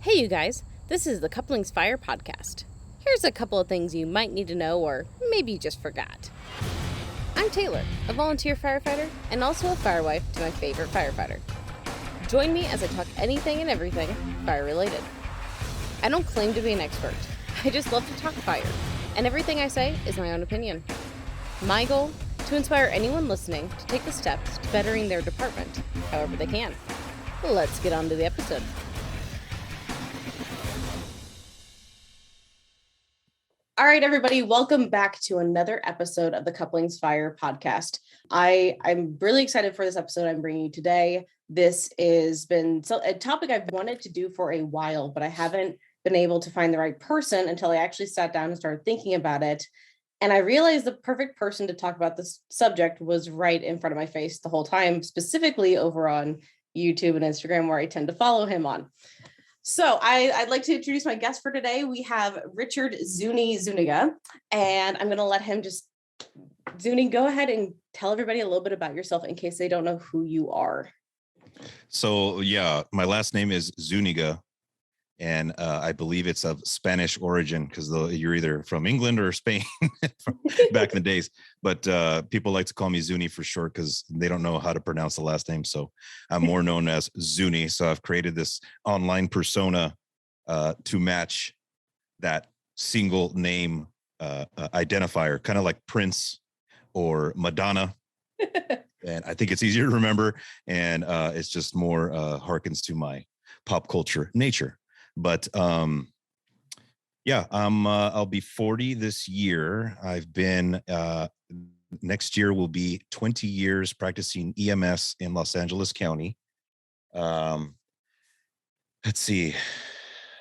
Hey, you guys, this is the Couplings Fire podcast. Here's a couple of things you might need to know, or maybe you just forgot. I'm Taylor, a volunteer firefighter and also a firewife to my favorite firefighter. Join me as I talk anything and everything fire related. I don't claim to be an expert, I just love to talk fire, and everything I say is my own opinion. My goal? To inspire anyone listening to take the steps to bettering their department, however they can. Let's get on to the episode. All right, everybody, welcome back to another episode of the Couplings Fire podcast. I'm really excited for this episode I'm bringing you today. This has been a topic I've wanted to do for a while, but I haven't been able to find the right person until I actually sat down and started thinking about it. And I realized the perfect person to talk about this subject was right in front of my face the whole time, specifically over on YouTube and Instagram, where I tend to follow him on. So I'd like to introduce my guest for today. We have Richard Zuniga, and I'm going to let him Zuni, go ahead and tell everybody a little bit about yourself in case they don't know who you are. So, yeah, my last name is Zuniga, and I believe it's of Spanish origin because you're either from England or Spain back in the days. But people like to call me Zuni for short because they don't know how to pronounce the last name. So I'm more known as Zuni. So I've created this online persona to match that single name identifier, kind of like Prince or Madonna. And I think it's easier to remember. And it's just more harkens to my pop culture nature. But I'll be 40 this year. I've been next year will be 20 years practicing EMS in Los Angeles County. Let's see,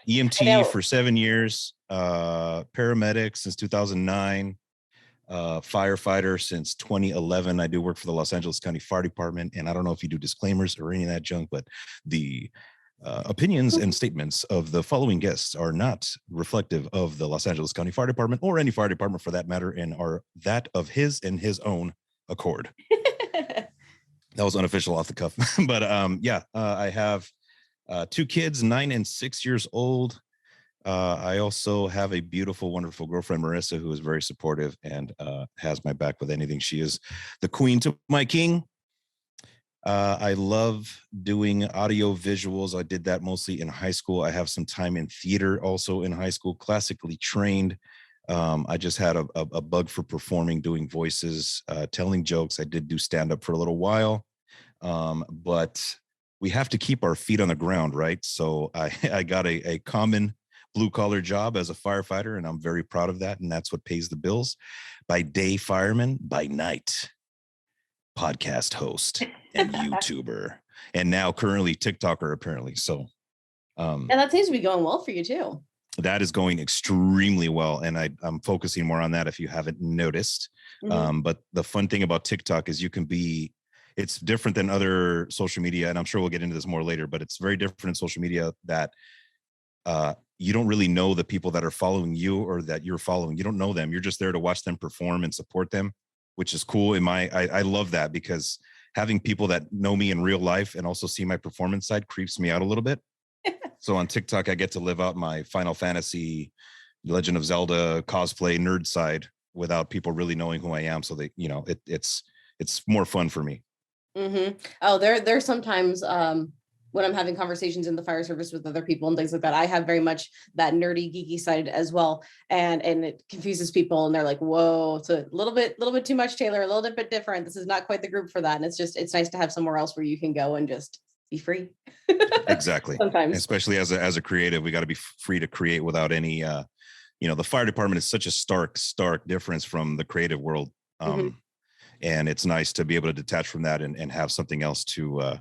EMT for 7 years, paramedic since 2009, firefighter since 2011. I do work for the Los Angeles County Fire Department, and I don't know if you do disclaimers or any of that junk, but the opinions and statements of the following guests are not reflective of the Los Angeles County Fire Department or any fire department for that matter, and are that of his and his own accord. That was unofficial off the cuff. But I have 2 kids, 9 and 6 years old. I also have a beautiful, wonderful girlfriend, Marissa, who is very supportive and has my back with anything. She is the queen to my king. I love doing audio visuals. I did that mostly in high school. I have some time in theater also in high school, classically trained. I just had a bug for performing, doing voices, telling jokes. I did do stand-up for a little while, but we have to keep our feet on the ground, right? So I got a common blue-collar job as a firefighter, and I'm very proud of that, and that's what pays the bills. By day, fireman. By night, podcast host and YouTuber, and now currently TikToker, apparently. So and that seems to be going well for you too. That is going extremely well, and I'm focusing more on that if you haven't noticed. Mm-hmm. But the fun thing about TikTok is it's different than other social media, and I'm sure we'll get into this more later, but it's very different in social media that you don't really know the people that are following you or that you're following. You don't know them. You're just there to watch them perform and support them, which is cool. I love that, because having people that know me in real life and also see my performance side creeps me out a little bit. So on TikTok, I get to live out my Final Fantasy, Legend of Zelda cosplay nerd side without people really knowing who I am. So they, it's more fun for me. Mm-hmm. Oh, there's sometimes when I'm having conversations in the fire service with other people and things like that, I have very much that nerdy, geeky side as well. And it confuses people, and they're like, whoa, it's a little bit too much, Taylor, a little bit different. This is not quite the group for that. And it's nice to have somewhere else where you can go and just be free. Exactly. Sometimes. Especially as a creative, we got to be free to create without any, the fire department is such a stark difference from the creative world. And it's nice to be able to detach from that and have something else to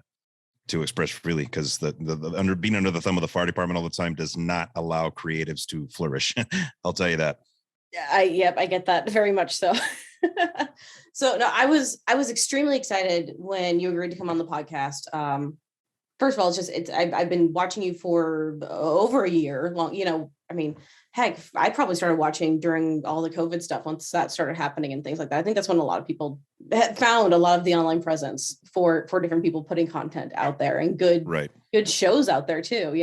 express freely, because being under the thumb of the fire department all the time does not allow creatives to flourish. I'll tell you that. I get that very much so. So no, I was extremely excited when you agreed to come on the podcast. First of all, I've been watching you for over a year long. Heck, I probably started watching during all the COVID stuff once that started happening and things like that. I think that's when a lot of people found a lot of the online presence for different people putting content out there and good shows out there too,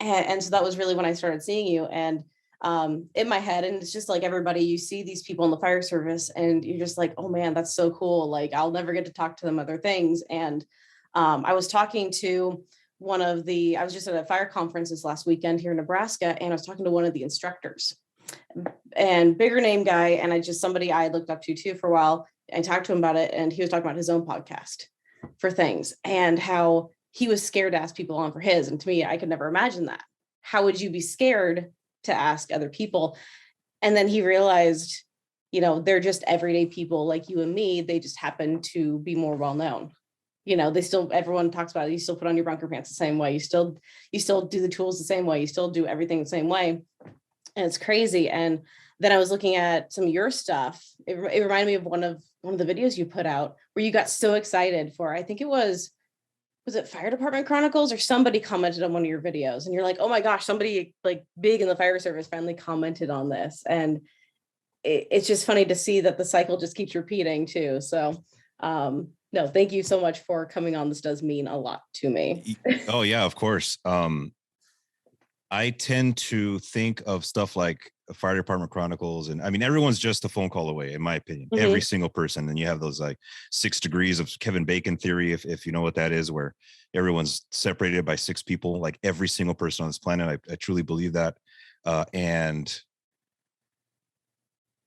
And so that was really when I started seeing you. And in my head, and it's just like everybody, you see these people in the fire service and you're just like, oh man, that's so cool. Like I'll never get to talk to them other things. And I was talking to I was just at a fire conference this last weekend here in Nebraska, and I was talking to one of the instructors, and bigger name guy. And somebody I looked up to too for a while. I talked to him about it, and he was talking about his own podcast for things and how he was scared to ask people on for his. And to me, I could never imagine that. How would you be scared to ask other people? And then he realized, they're just everyday people like you and me. They just happen to be more well known. Everyone talks about it. You still put on your bunker pants the same way. You still do the tools the same way. You still do everything the same way. And it's crazy. And then I was looking at some of your stuff. It reminded me of one of the videos you put out where you got so excited for, I think it was it Fire Department Chronicles, or somebody commented on one of your videos, and you're like, oh my gosh, somebody like big in the fire service finally commented on this. And it's just funny to see that the cycle just keeps repeating too. So no, thank you so much for coming on. This does mean a lot to me. Oh yeah, of course. I tend to think of stuff like Fire Department Chronicles, and I mean, everyone's just a phone call away, in my opinion. Mm-hmm. Every single person. And you have those like 6 degrees of Kevin Bacon theory, if you know what that is, where everyone's separated by 6 people, like every single person on this planet. I truly believe that. And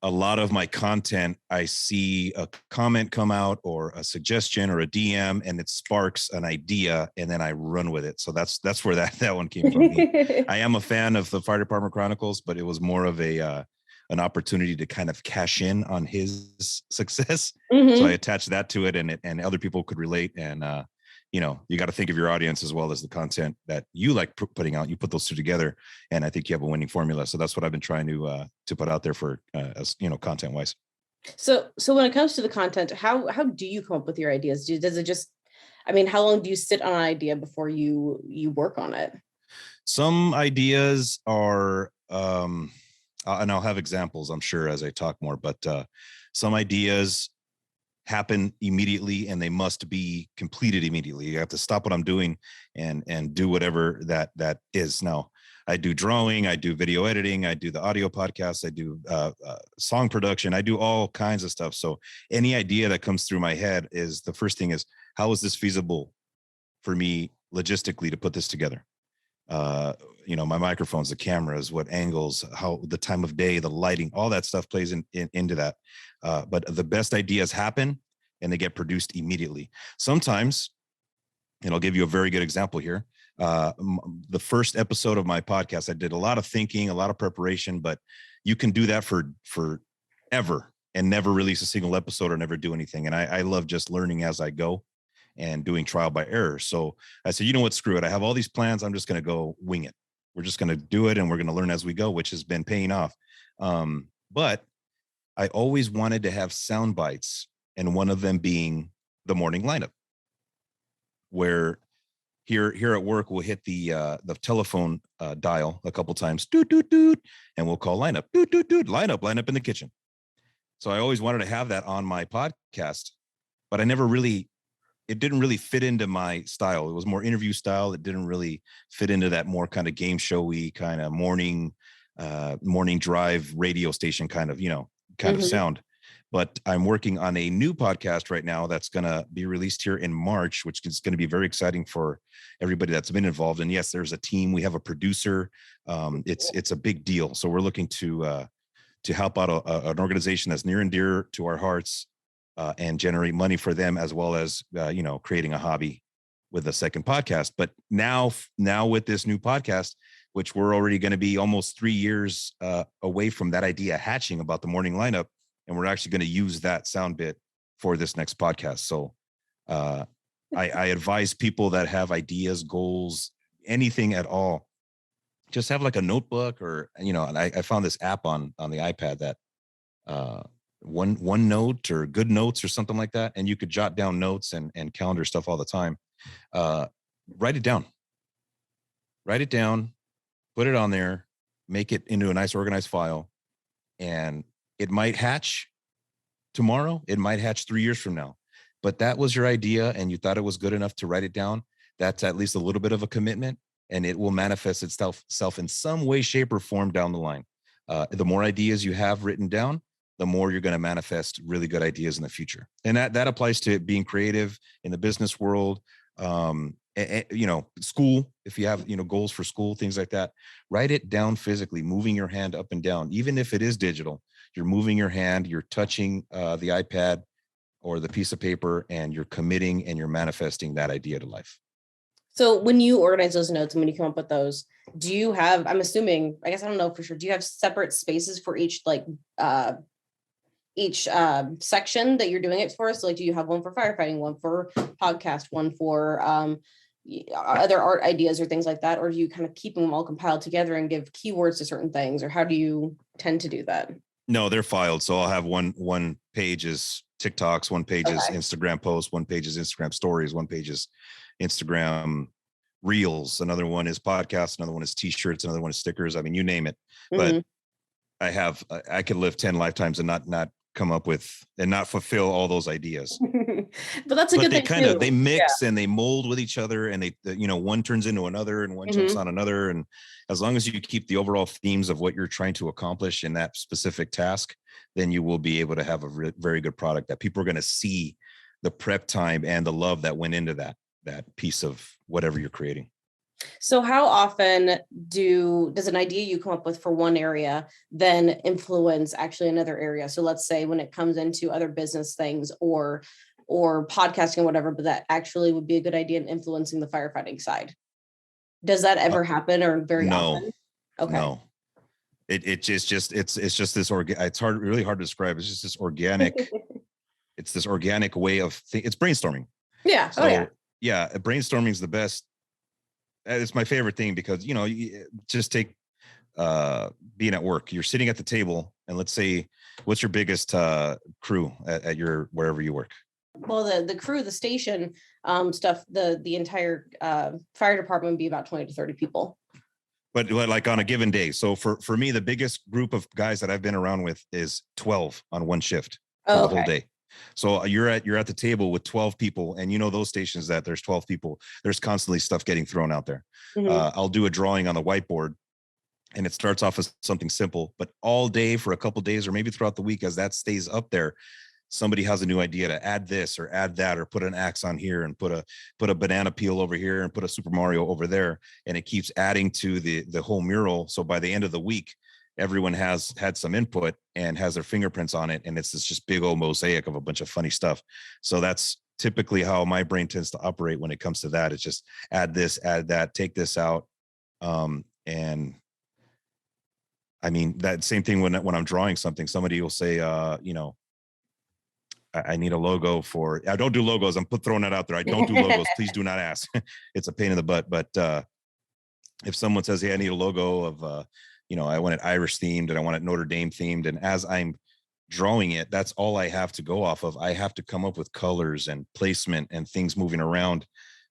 a lot of my content, I see a comment come out or a suggestion or a DM, and it sparks an idea, and then I run with it. So that's where that one came from. I am a fan of the Fire Department Chronicles, but it was more of an opportunity to kind of cash in on his success. Mm-hmm. So I attached that to it, and other people could relate. And you got to think of your audience as well as the content that you like putting out. You put those two together, and I think you have a winning formula. So that's what I've been trying to put out there for as content wise. So when it comes to the content, how do you come up with your ideas? Does it just, how long do you sit on an idea before you work on it? Some ideas are, and I'll have examples, I'm sure, as I talk more, but some ideas happen immediately and they must be completed immediately. You have to stop what I'm doing and do whatever that is. Now, I do drawing, I do video editing, I do the audio podcasts, I do song production, I do all kinds of stuff. So any idea that comes through my head is, the first thing is, how is this feasible for me logistically to put this together? My microphones, the cameras, what angles, how the time of day, the lighting, all that stuff plays into that. But the best ideas happen and they get produced immediately. Sometimes, and I'll give you a very good example here. The first episode of my podcast, I did a lot of thinking, a lot of preparation, but you can do that for ever and never release a single episode or never do anything. And I love just learning as I go and doing trial by error. So I said, you know what, screw it. I have all these plans. I'm just going to go wing it. We're just going to do it and we're going to learn as we go, which has been paying off. But I always wanted to have sound bites, and one of them being the morning lineup, where here at work, we'll hit the telephone dial a couple times, doot, doot, doot, and we'll call lineup, doot, doot, doot, lineup in the kitchen. So I always wanted to have that on my podcast, but it didn't really fit into my style. It was more interview style. It didn't really fit into that more kind of game showy kind of morning drive radio station kind of, mm-hmm. of sound. But I'm working on a new podcast right now that's going to be released here in March, which is going to be very exciting for everybody that's been involved. And yes, there's a team. We have a producer. It's a big deal. So we're looking to help out an organization that's near and dear to our hearts, and generate money for them, as well as, creating a hobby with a second podcast. But now with this new podcast, which we're already going to be almost 3 years away from that idea hatching about the morning lineup, and we're actually going to use that sound bit for this next podcast. So I advise people that have ideas, goals, anything at all, just have like a notebook or, and I found this app on the iPad that one note or good notes or something like that. And you could jot down notes and calendar stuff all the time. Write it down, put it on there, make it into a nice organized file. And it might hatch tomorrow. It might hatch 3 years from now, but that was your idea and you thought it was good enough to write it down. That's at least a little bit of a commitment. and it will manifest itself in some way, shape, or form down the line. The more ideas you have written down, the more you're going to manifest really good ideas in the future. And that applies to being creative in the business world. School, if you have, goals for school, things like that, write it down physically, moving your hand up and down. Even if it is digital, you're moving your hand, you're touching the iPad or the piece of paper, and you're committing and you're manifesting that idea to life. So when you organize those notes and when you come up with those, do you have, I'm assuming, I guess I don't know for sure, do you have separate spaces for each section that you're doing it for? So like, do you have one for firefighting, one for podcast, one for other art ideas or things like that? Or do you kind of keep them all compiled together and give keywords to certain things? Or how do you tend to do that? No, they're filed. So I'll have one page is TikToks, one page is Instagram posts, one page is Instagram stories, one page is Instagram reels, another one is podcasts, another one is t-shirts, another one is stickers. I mean, you name it. But I could live 10 lifetimes and not come up with and not fulfill all those ideas. But that's a good thing. They mix and they mold with each other, and one turns into another and one jumps on another. And as long as you keep the overall themes of what you're trying to accomplish in that specific task, then you will be able to have a very good product that people are going to see the prep time and the love that went into that piece of whatever you're creating. So how often does an idea you come up with for one area then influence actually another area? So let's say when it comes into other business things or podcasting or whatever, but that actually would be a good idea in influencing the firefighting side. Does that ever happen or very often? Okay. No. It's just this it's really hard to describe. It's just this organic, it's this organic way of it's brainstorming. Yeah. So brainstorming is the best. It's my favorite thing because, just take being at work, you're sitting at the table, and let's say, what's your biggest crew at your, wherever you work? Well, the crew, the station stuff, the entire fire department would be about 20 to 30 people. But like on a given day. So for me, the biggest group of guys that I've been around with is 12 on one shift for the whole day. So you're at the table with 12 people, and those stations that there's 12 people, there's constantly stuff getting thrown out there. I'll do a drawing on the whiteboard, and it starts off as something simple, but all day for a couple of days, or maybe throughout the week, as that stays up there, somebody has a new idea to add this or add that, or put an axe on here and put a banana peel over here and put a Super Mario over there. And it keeps adding to the whole mural. So by the end of the week, everyone has had some input and has their fingerprints on it. And it's this just big old mosaic of a bunch of funny stuff. So that's typically how my brain tends to operate when it comes to that. It's just add this, add that, take this out. And I mean, that same thing when I'm drawing something, somebody will say, I need a logo for, I don't do logos. I'm throwing that out there. I don't do logos. Please do not ask. It's a pain in the butt. But if someone says, hey, I need a logo of, I want it Irish themed and I want it Notre Dame themed. And as I'm drawing it, that's all I have to go off of. I have to come up with colors and placement and things moving around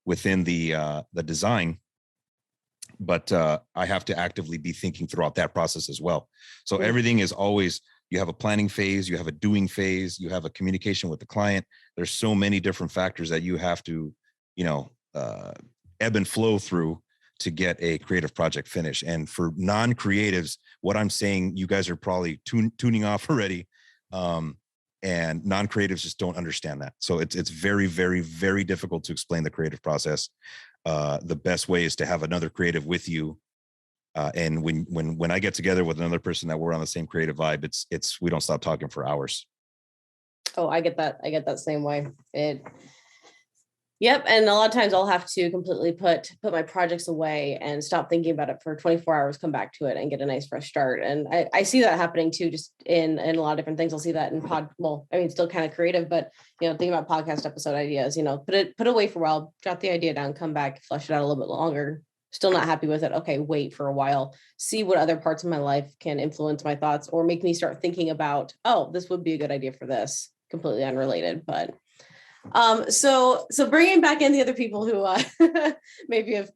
within the design. But I have to actively be thinking throughout that process as well. So everything is always, you have a planning phase, you have a doing phase, you have a communication with the client. There's so many different factors that you have to, ebb and flow through to get a creative project finished. And for non-creatives, what I'm saying, you guys are probably tuning off already. And non-creatives just don't understand that. So it's very, very, very difficult to explain the creative process. The best way is to have another creative with you. And when I get together with another person that we're on the same creative vibe, it's we don't stop talking for hours. Oh, I get that. I get that same way. Yep. And a lot of times I'll have to completely put my projects away and stop thinking about it for 24 hours, come back to it and get a nice fresh start. And I see that happening too, just in a lot of different things. I'll see that in still kind of creative, but thinking about podcast episode ideas, put it away for a while, jot the idea down, come back, flesh it out a little bit longer. Still not happy with it. Okay, wait for a while, see what other parts of my life can influence my thoughts or make me start thinking about, oh, this would be a good idea for this, completely unrelated, but so bringing back in the other people who maybe have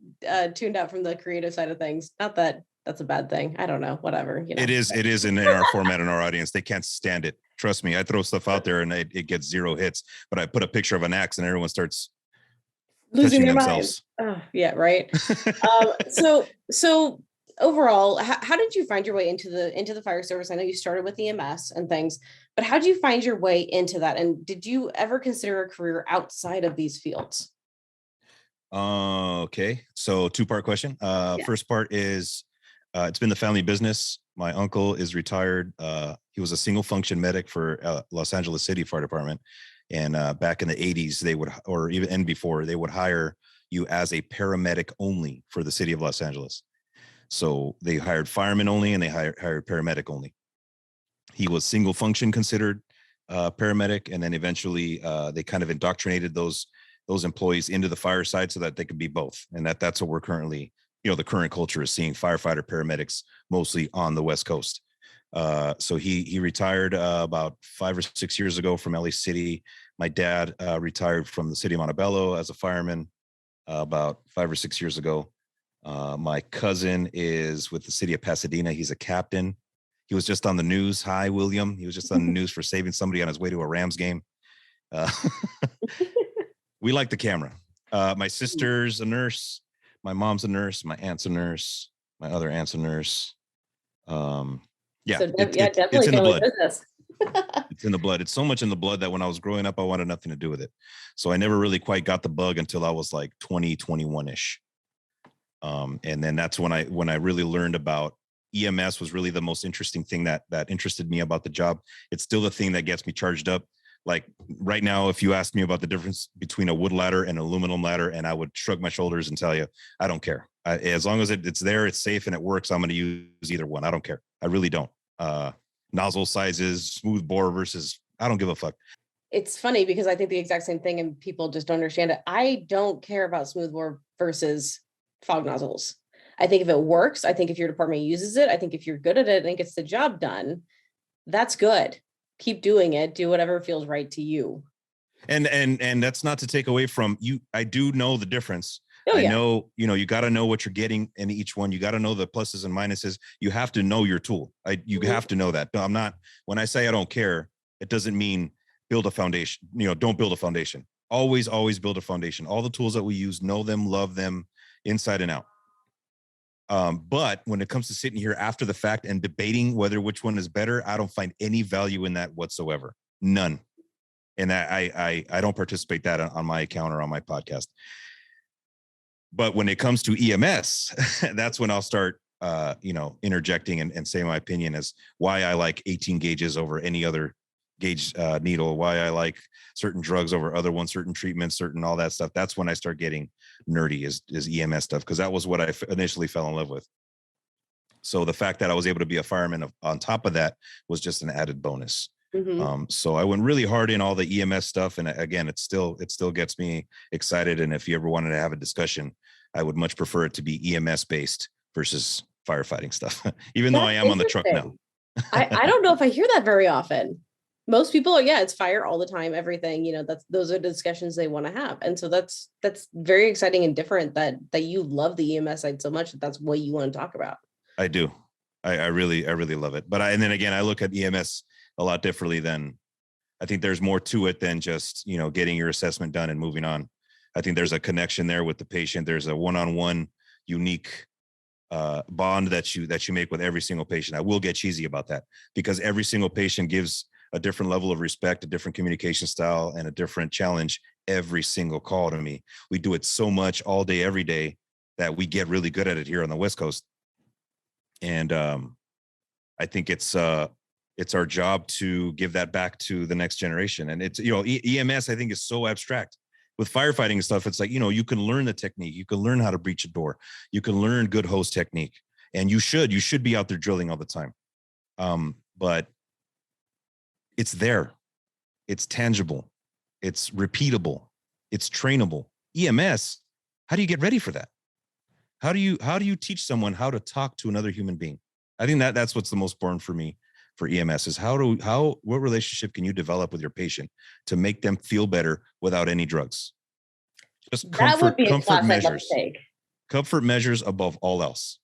tuned out from the creative side of things. Not that that's a bad thing. I don't know, whatever. It is in our format in our audience. They can't stand it. Trust me. I throw stuff out there and it gets 0 hits, but I put a picture of an axe and everyone starts losing their minds. Oh, yeah, right. So overall, how did you find your way into the fire service? I know you started with EMS and things, but how did you find your way into that? And did you ever consider a career outside of these fields? Okay, so two-part question. First part is it's been the family business. My uncle is retired. He was a single function medic for Los Angeles City Fire Department. And back in the 80s, they would, or even and before, they would hire you as a paramedic only for the city of Los Angeles. So they hired firemen only and they hired paramedic only. He was single function considered paramedic. And then eventually they kind of indoctrinated those employees into the fire side so that they could be both. And that's what we're currently, the current culture is seeing firefighter paramedics mostly on the West Coast. So he retired about 5 or 6 years ago from LA City. My dad retired from the city of Montebello as a fireman about 5 or 6 years ago. My cousin is with the city of Pasadena. He's a captain. He was just on the news. Hi, William. He was just on the news for saving somebody on his way to a Rams game. We like the camera. My sister's a nurse. My mom's a nurse. My aunt's a nurse. My other aunt's a nurse. Yeah, so definitely it's in the blood. Business. It's in the blood. It's so much in the blood that when I was growing up, I wanted nothing to do with it. So I never really quite got the bug until I was like 20, 21-ish. And then that's when I really learned about EMS was really the most interesting thing that interested me about the job. It's still the thing that gets me charged up. Like right now, if you ask me about the difference between a wood ladder and an aluminum ladder, and I would shrug my shoulders and tell you, I don't care. As long as it's there, it's safe and it works, I'm going to use either one. I don't care. I really don't. Nozzle sizes, smooth bore versus, I don't give a fuck. It's funny because I think the exact same thing and people just don't understand it. I don't care about smooth bore versus fog nozzles. I think if it works, I think if your department uses it, I think if you're good at it and gets the job done, that's good. Keep doing it. Do whatever feels right to you. And that's not to take away from you. I do know the difference. Oh, yeah. I know, you got to know what you're getting in each one. You got to know the pluses and minuses. You have to know your tool. You have to know that. No, I'm not, when I say I don't care, it doesn't mean build a foundation, don't build a foundation. Always build a foundation. All the tools that we use, know them, love them inside and out. But when it comes to sitting here after the fact and debating which one is better, I don't find any value in that whatsoever. None. And I don't participate that on my account or on my podcast. But when it comes to EMS, that's when I'll start, interjecting and saying my opinion as why I like 18 gauges over any other gauge needle, why I like certain drugs over other ones, certain treatments, certain all that stuff. That's when I start getting nerdy is EMS stuff, because that was what I initially fell in love with. So the fact that I was able to be a fireman on top of that was just an added bonus. Mm-hmm. So I went really hard in all the EMS stuff. And again, it still gets me excited. And if you ever wanted to have a discussion, I would much prefer it to be EMS based versus firefighting stuff, even though I am on the truck now. I don't know if I hear that very often. Most people are, it's fire all the time, everything, those are the discussions they want to have. And so that's very exciting and different that you love the EMS side so much that's what you want to talk about. I do. I really love it. But and then again, I look at EMS a lot differently than, I think there's more to it than just, getting your assessment done and moving on. I think there's a connection there with the patient. There's a one-on-one unique bond that you make with every single patient. I will get cheesy about that because every single patient gives a different level of respect, a different communication style, and a different challenge every single call to me. We do it so much all day, every day that we get really good at it here on the West Coast. And I think it's our job to give that back to the next generation. And it's, EMS, I think, is so abstract. With firefighting and stuff, it's like, you can learn the technique. You can learn how to breach a door. You can learn good hose technique. And you should be out there drilling all the time. But it's there. It's tangible. It's repeatable. It's trainable. EMS, how do you get ready for that? How do you teach someone how to talk to another human being? I think that's what's the most important for me for EMS is what relationship can you develop with your patient to make them feel better without any drugs? Just comfort measures. Comfort measures above all else.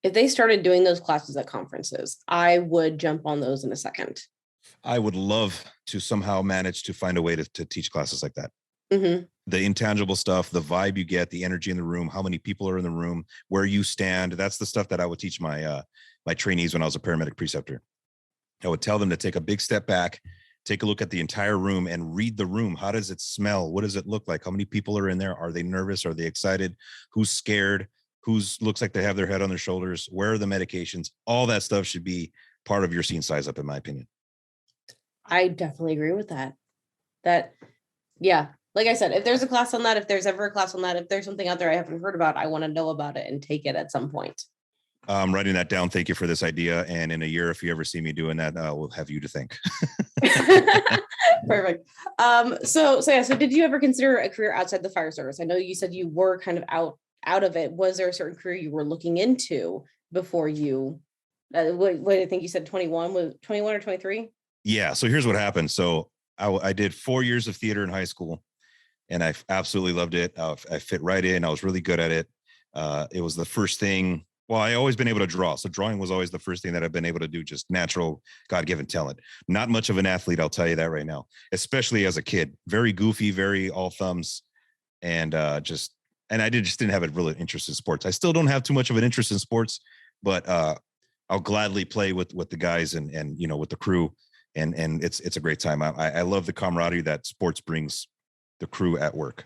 If they started doing those classes at conferences, I would jump on those in a second. I would love to somehow manage to find a way to teach classes like that. The intangible stuff, the vibe you get, the energy in the room, how many people are in the room, where you stand. That's the stuff that I would teach my my trainees when I was a paramedic preceptor. I would tell them to take a big step back, take a look at the entire room and read the room. How does it smell? What does it look like? How many people are in there? Are they nervous? Are they excited? Who's scared? Who's looks like they have their head on their shoulders? Where are the medications? All that stuff should be part of your scene size up, in my opinion. I definitely agree with that. Yeah, like I said, if there's a class on that, if there's ever a class on that, if there's something out there I haven't heard about, I want to know about it and take it at some point. Writing that down. Thank you for this idea. And in a year, if you ever see me doing that, we'll have you to thank. Perfect. So did you ever consider a career outside the fire service? I know you said you were kind of out of it. Was there a certain career you were looking into before you, what I think you said 21, was 21 or 23? Yeah. So here's what happened. So I did 4 years of theater in high school and I absolutely loved it. I fit right in. I was really good at it. It was the first thing. Well, I always been able to draw. So drawing was always the first thing that I've been able to do, just natural God-given talent. Not much of an athlete, I'll tell you that right now, especially as a kid. Very goofy, very all thumbs. And just didn't have a real interest in sports. I still don't have too much of an interest in sports, but I'll gladly play with the guys and with the crew. And it's a great time. I love the camaraderie that sports brings the crew at work.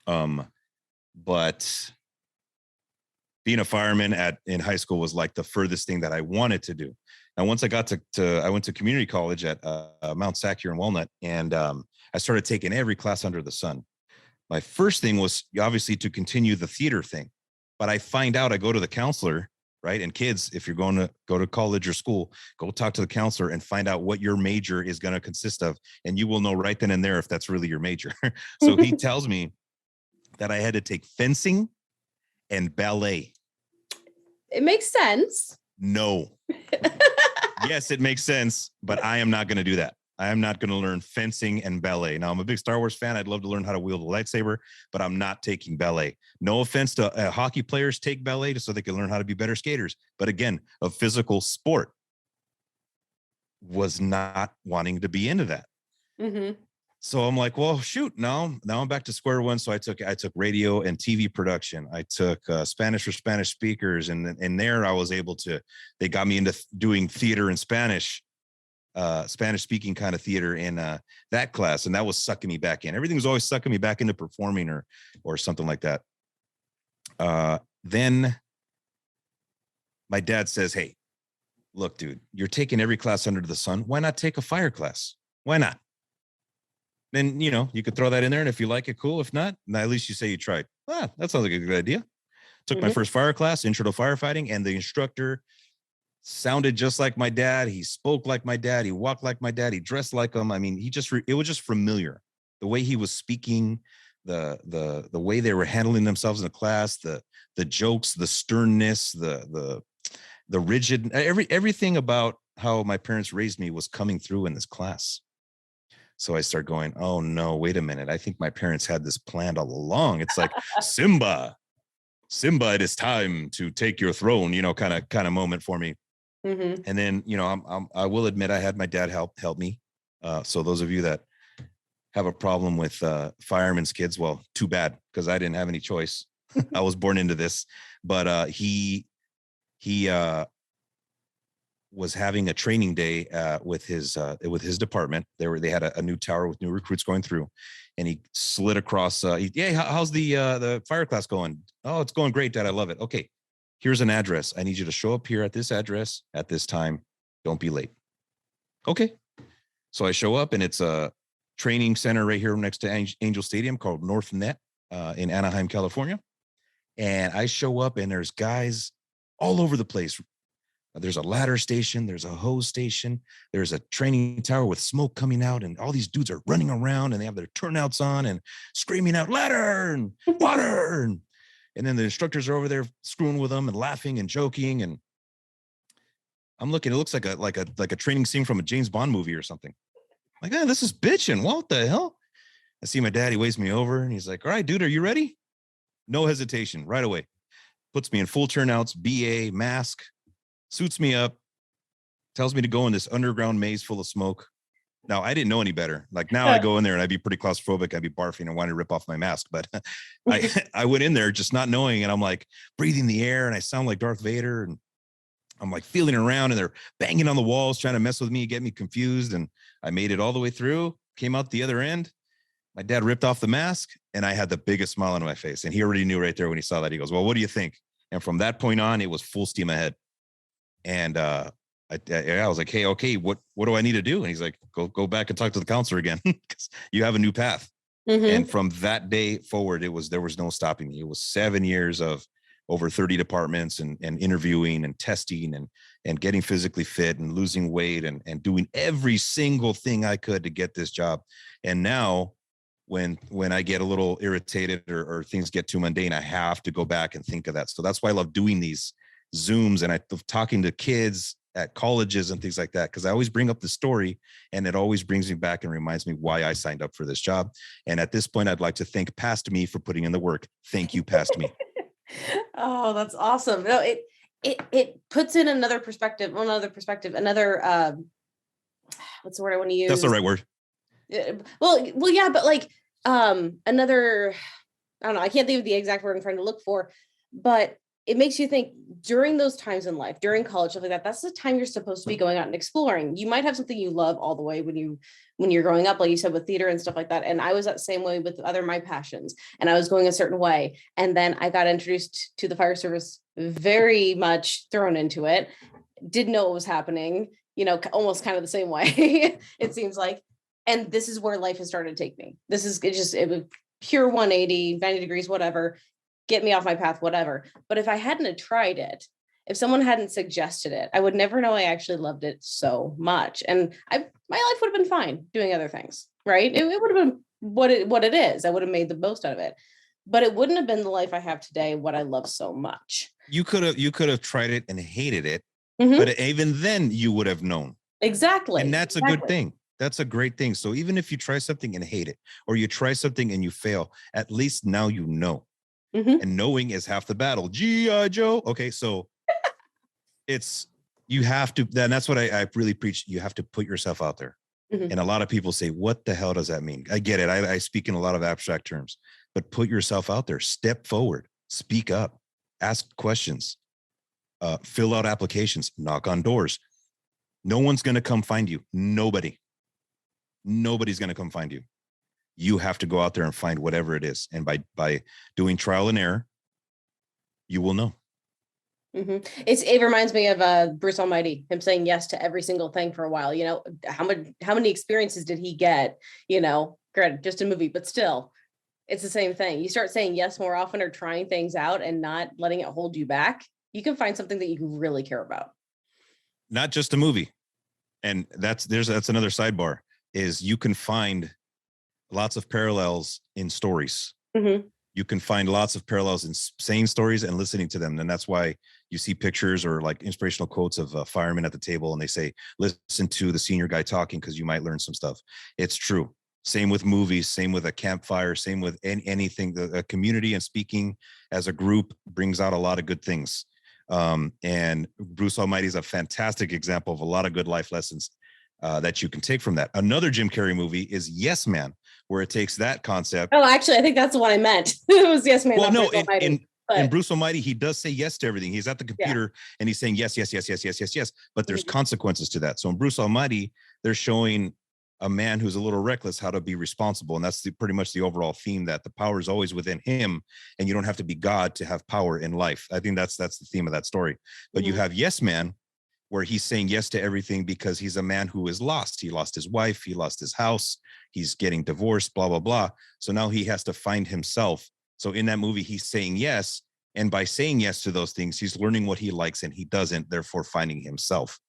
But being a fireman in high school was like the furthest thing that I wanted to do. And once I got I went to community college at Mount Sac here in Walnut, and I started taking every class under the sun. My first thing was obviously to continue the theater thing, but I go to the counselor, right? And kids, if you're going to go to college or school, go talk to the counselor and find out what your major is going to consist of. And you will know right then and there if that's really your major. So he tells me that I had to take fencing and ballet. It makes sense. No. Yes, it makes sense, but I am not going to do that. I am not going to learn fencing and ballet. Now, I'm a big Star Wars fan. I'd love to learn how to wield a lightsaber, but I'm not taking ballet. No offense to hockey players take ballet just so they can learn how to be better skaters. But again, a physical sport. Was not wanting to be into that. Mm-hmm. So I'm like, well, shoot, now I'm back to square one. So I took radio and TV production. I took Spanish for Spanish speakers. And there I was able to, they got me into doing theater in Spanish speaking kind of theater in that class. And that was sucking me back in. Everything was always sucking me back into performing or something like that. Then my dad says, hey, look, dude, you're taking every class under the sun. Why not take a fire class? Why not? Then, you could throw that in there. And if you like it, cool. If not, at least you say you tried. That sounds like a good idea. Took my first fire class, intro to firefighting, and the instructor sounded just like my dad. He spoke like my dad. He walked like my dad. He dressed like him. I mean, it was just familiar. The way he was speaking, the way they were handling themselves in the class, the jokes, the sternness, the rigid, everything about how my parents raised me was coming through in this class. So I start going, oh no, wait a minute. I think my parents had this planned all along. It's like Simba, it is time to take your throne, kind of moment for me. Mm-hmm. And then, I will admit I had my dad help me. So those of you that have a problem with firemen's kids, well, too bad, because I didn't have any choice. I was born into this, but he was having a training day with his department. They had a new tower with new recruits going through, and he slid across. How's the fire class going? Oh, it's going great, Dad. I love it. Okay, here's an address. I need you to show up here at this address at this time. Don't be late. Okay. So I show up, and it's a training center right here next to Angel Stadium called North Net in Anaheim, California. And I show up, and there's guys all over the place. There's a ladder station. There's a hose station. There's a training tower with smoke coming out, and all these dudes are running around, and they have their turnouts on and screaming out ladder and water. And then the instructors are over there screwing with them and laughing and joking. And I'm looking, it looks like a training scene from a James Bond movie or something. Like, this is bitching. What the hell? I see my dad, he waves me over and he's like, all right, dude, are you ready? No hesitation, right away. Puts me in full turnouts, BA, mask, suits me up, tells me to go in this underground maze full of smoke. Now, I didn't know any better. Like now I go in there and I'd be pretty claustrophobic. I'd be barfing and wanting to rip off my mask. But I went in there just not knowing. And I'm like breathing the air and I sound like Darth Vader. And I'm like feeling around and they're banging on the walls, trying to mess with me, get me confused. And I made it all the way through, came out the other end. My dad ripped off the mask and I had the biggest smile on my face. And he already knew right there when he saw that. He goes, well, what do you think? And from that point on, it was full steam ahead. And I was like, hey, okay, what do I need to do? And he's like, go back and talk to the counselor again because you have a new path. Mm-hmm. And from that day forward, there was no stopping me. It was 7 years of over 30 departments and interviewing and testing and getting physically fit and losing weight and doing every single thing I could to get this job. And now when I get a little irritated or things get too mundane, I have to go back and think of that. So that's why I love doing these Zooms and I talking to kids at colleges and things like that, because I always bring up the story and it always brings me back and reminds me why I signed up for this job. And at this point, I'd like to thank past me for putting in the work. Thank you, past me. Oh, that's awesome. No, it puts in another perspective, another what's the word I want to use? That's the right word. Well, yeah, but like another, I don't know, I can't think of the exact word I'm trying to look for, but it makes you think during those times in life, during college, stuff like that, that's the time you're supposed to be going out and exploring. You might have something you love all the way when you're growing up, like you said, with theater and stuff like that. And I was that same way with my passions, and I was going a certain way. And then I got introduced to the fire service, very much thrown into it, didn't know what was happening, almost kind of the same way, it seems like. And this is where life has started to take me. It was pure 180, 90 degrees, whatever. Get me off my path, whatever. But if I hadn't have tried it, if someone hadn't suggested it, I would never know I actually loved it so much. And my life would have been fine doing other things, right? It would have been what it is. I would have made the most out of it. But it wouldn't have been the life I have today, what I love so much. You could have tried it and hated it, mm-hmm. But even then you would have known. Exactly. And that's exactly. A good thing. That's a great thing. So even if you try something and hate it, or you try something and you fail, at least now you know. Mm-hmm. And knowing is half the battle. G.I. Joe. Okay, so you have to, and that's what I really preach. You have to put yourself out there. Mm-hmm. And a lot of people say, what the hell does that mean? I get it. I speak in a lot of abstract terms, but put yourself out there, step forward, speak up, ask questions, fill out applications, knock on doors. No one's going to come find you. Nobody's going to come find you. You have to go out there and find whatever it is. And by doing trial and error, you will know. Mm-hmm. It reminds me of Bruce Almighty, him saying yes to every single thing for a while. How many experiences did he get? Granted, just a movie, but still, it's the same thing. You start saying yes more often or trying things out and not letting it hold you back. You can find something that you really care about. Not just a movie. And that's another sidebar is you can find lots of parallels in stories. Mm-hmm. You can find lots of parallels in saying stories and listening to them. And that's why you see pictures or like inspirational quotes of firemen at the table. And they say, listen to the senior guy talking because you might learn some stuff. It's true. Same with movies, same with a campfire, same with anything. The community and speaking as a group brings out a lot of good things. And Bruce Almighty is a fantastic example of a lot of good life lessons that you can take from that. Another Jim Carrey movie is Yes Man, where it takes that concept. Oh, actually, I think that's the one I meant. It was Yes Man. Well, no, in Bruce Almighty, he does say yes to everything. He's at the computer and he's saying yes, yes, yes, yes, yes, yes, yes. But there's consequences to that. So in Bruce Almighty, they're showing a man who's a little reckless how to be responsible. And that's pretty much the overall theme, that the power is always within him and you don't have to be God to have power in life. I think that's the theme of that story. But you have Yes Man, where he's saying yes to everything because he's a man who is lost. He lost his wife, he lost his house, he's getting divorced, blah, blah, blah. So now he has to find himself. So in that movie, he's saying yes. And by saying yes to those things, he's learning what he likes and he doesn't, therefore finding himself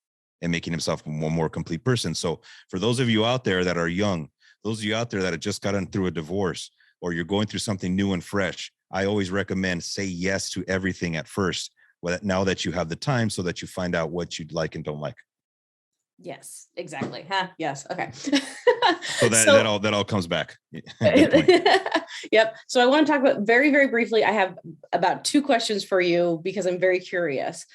and making himself a more complete person. So for those of you out there that are young, those of you out there that have just gotten through a divorce, or you're going through something new and fresh, I always recommend say yes to everything at first. Now that you have the time, so that you find out what you'd like and don't like. Yes, exactly. Huh? Yes. Okay. So that all comes back. Good point. Yep. So I want to talk about very, very briefly. I have about 2 questions for you because I'm very curious.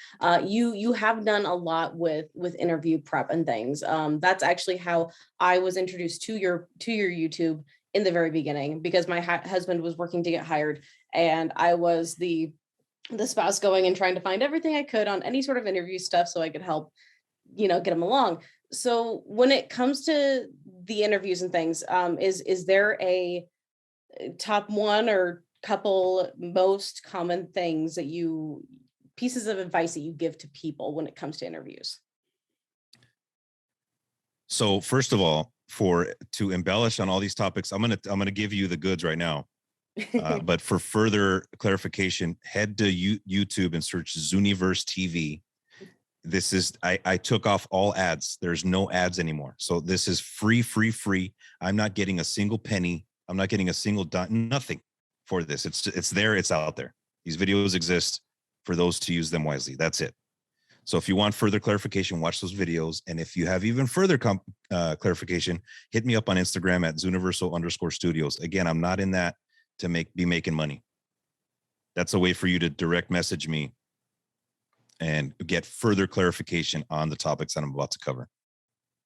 You have done a lot with interview prep and things. That's actually how I was introduced to your YouTube in the very beginning, because my husband was working to get hired, and I was the spouse going and trying to find everything I could on any sort of interview stuff so I could help, get them along. So when it comes to the interviews and things, is there a top one or couple most common things that pieces of advice that you give to people when it comes to interviews? So first of all, to embellish on all these topics, I'm gonna give you the goods right now. But for further clarification, head to YouTube and search Zuniverse TV. This is I took off all ads. There's no ads anymore. So this is free. I'm not getting a single penny. I'm not getting a single dot, nothing for this. It's there, it's out there. These videos exist for those to use them wisely. That's it. So if you want further clarification, watch those videos. And if you have even further clarification, hit me up on Instagram at Zuniversal_studios. Again, I'm not in that to be making money. That's a way for you to direct message me and get further clarification on the topics that I'm about to cover.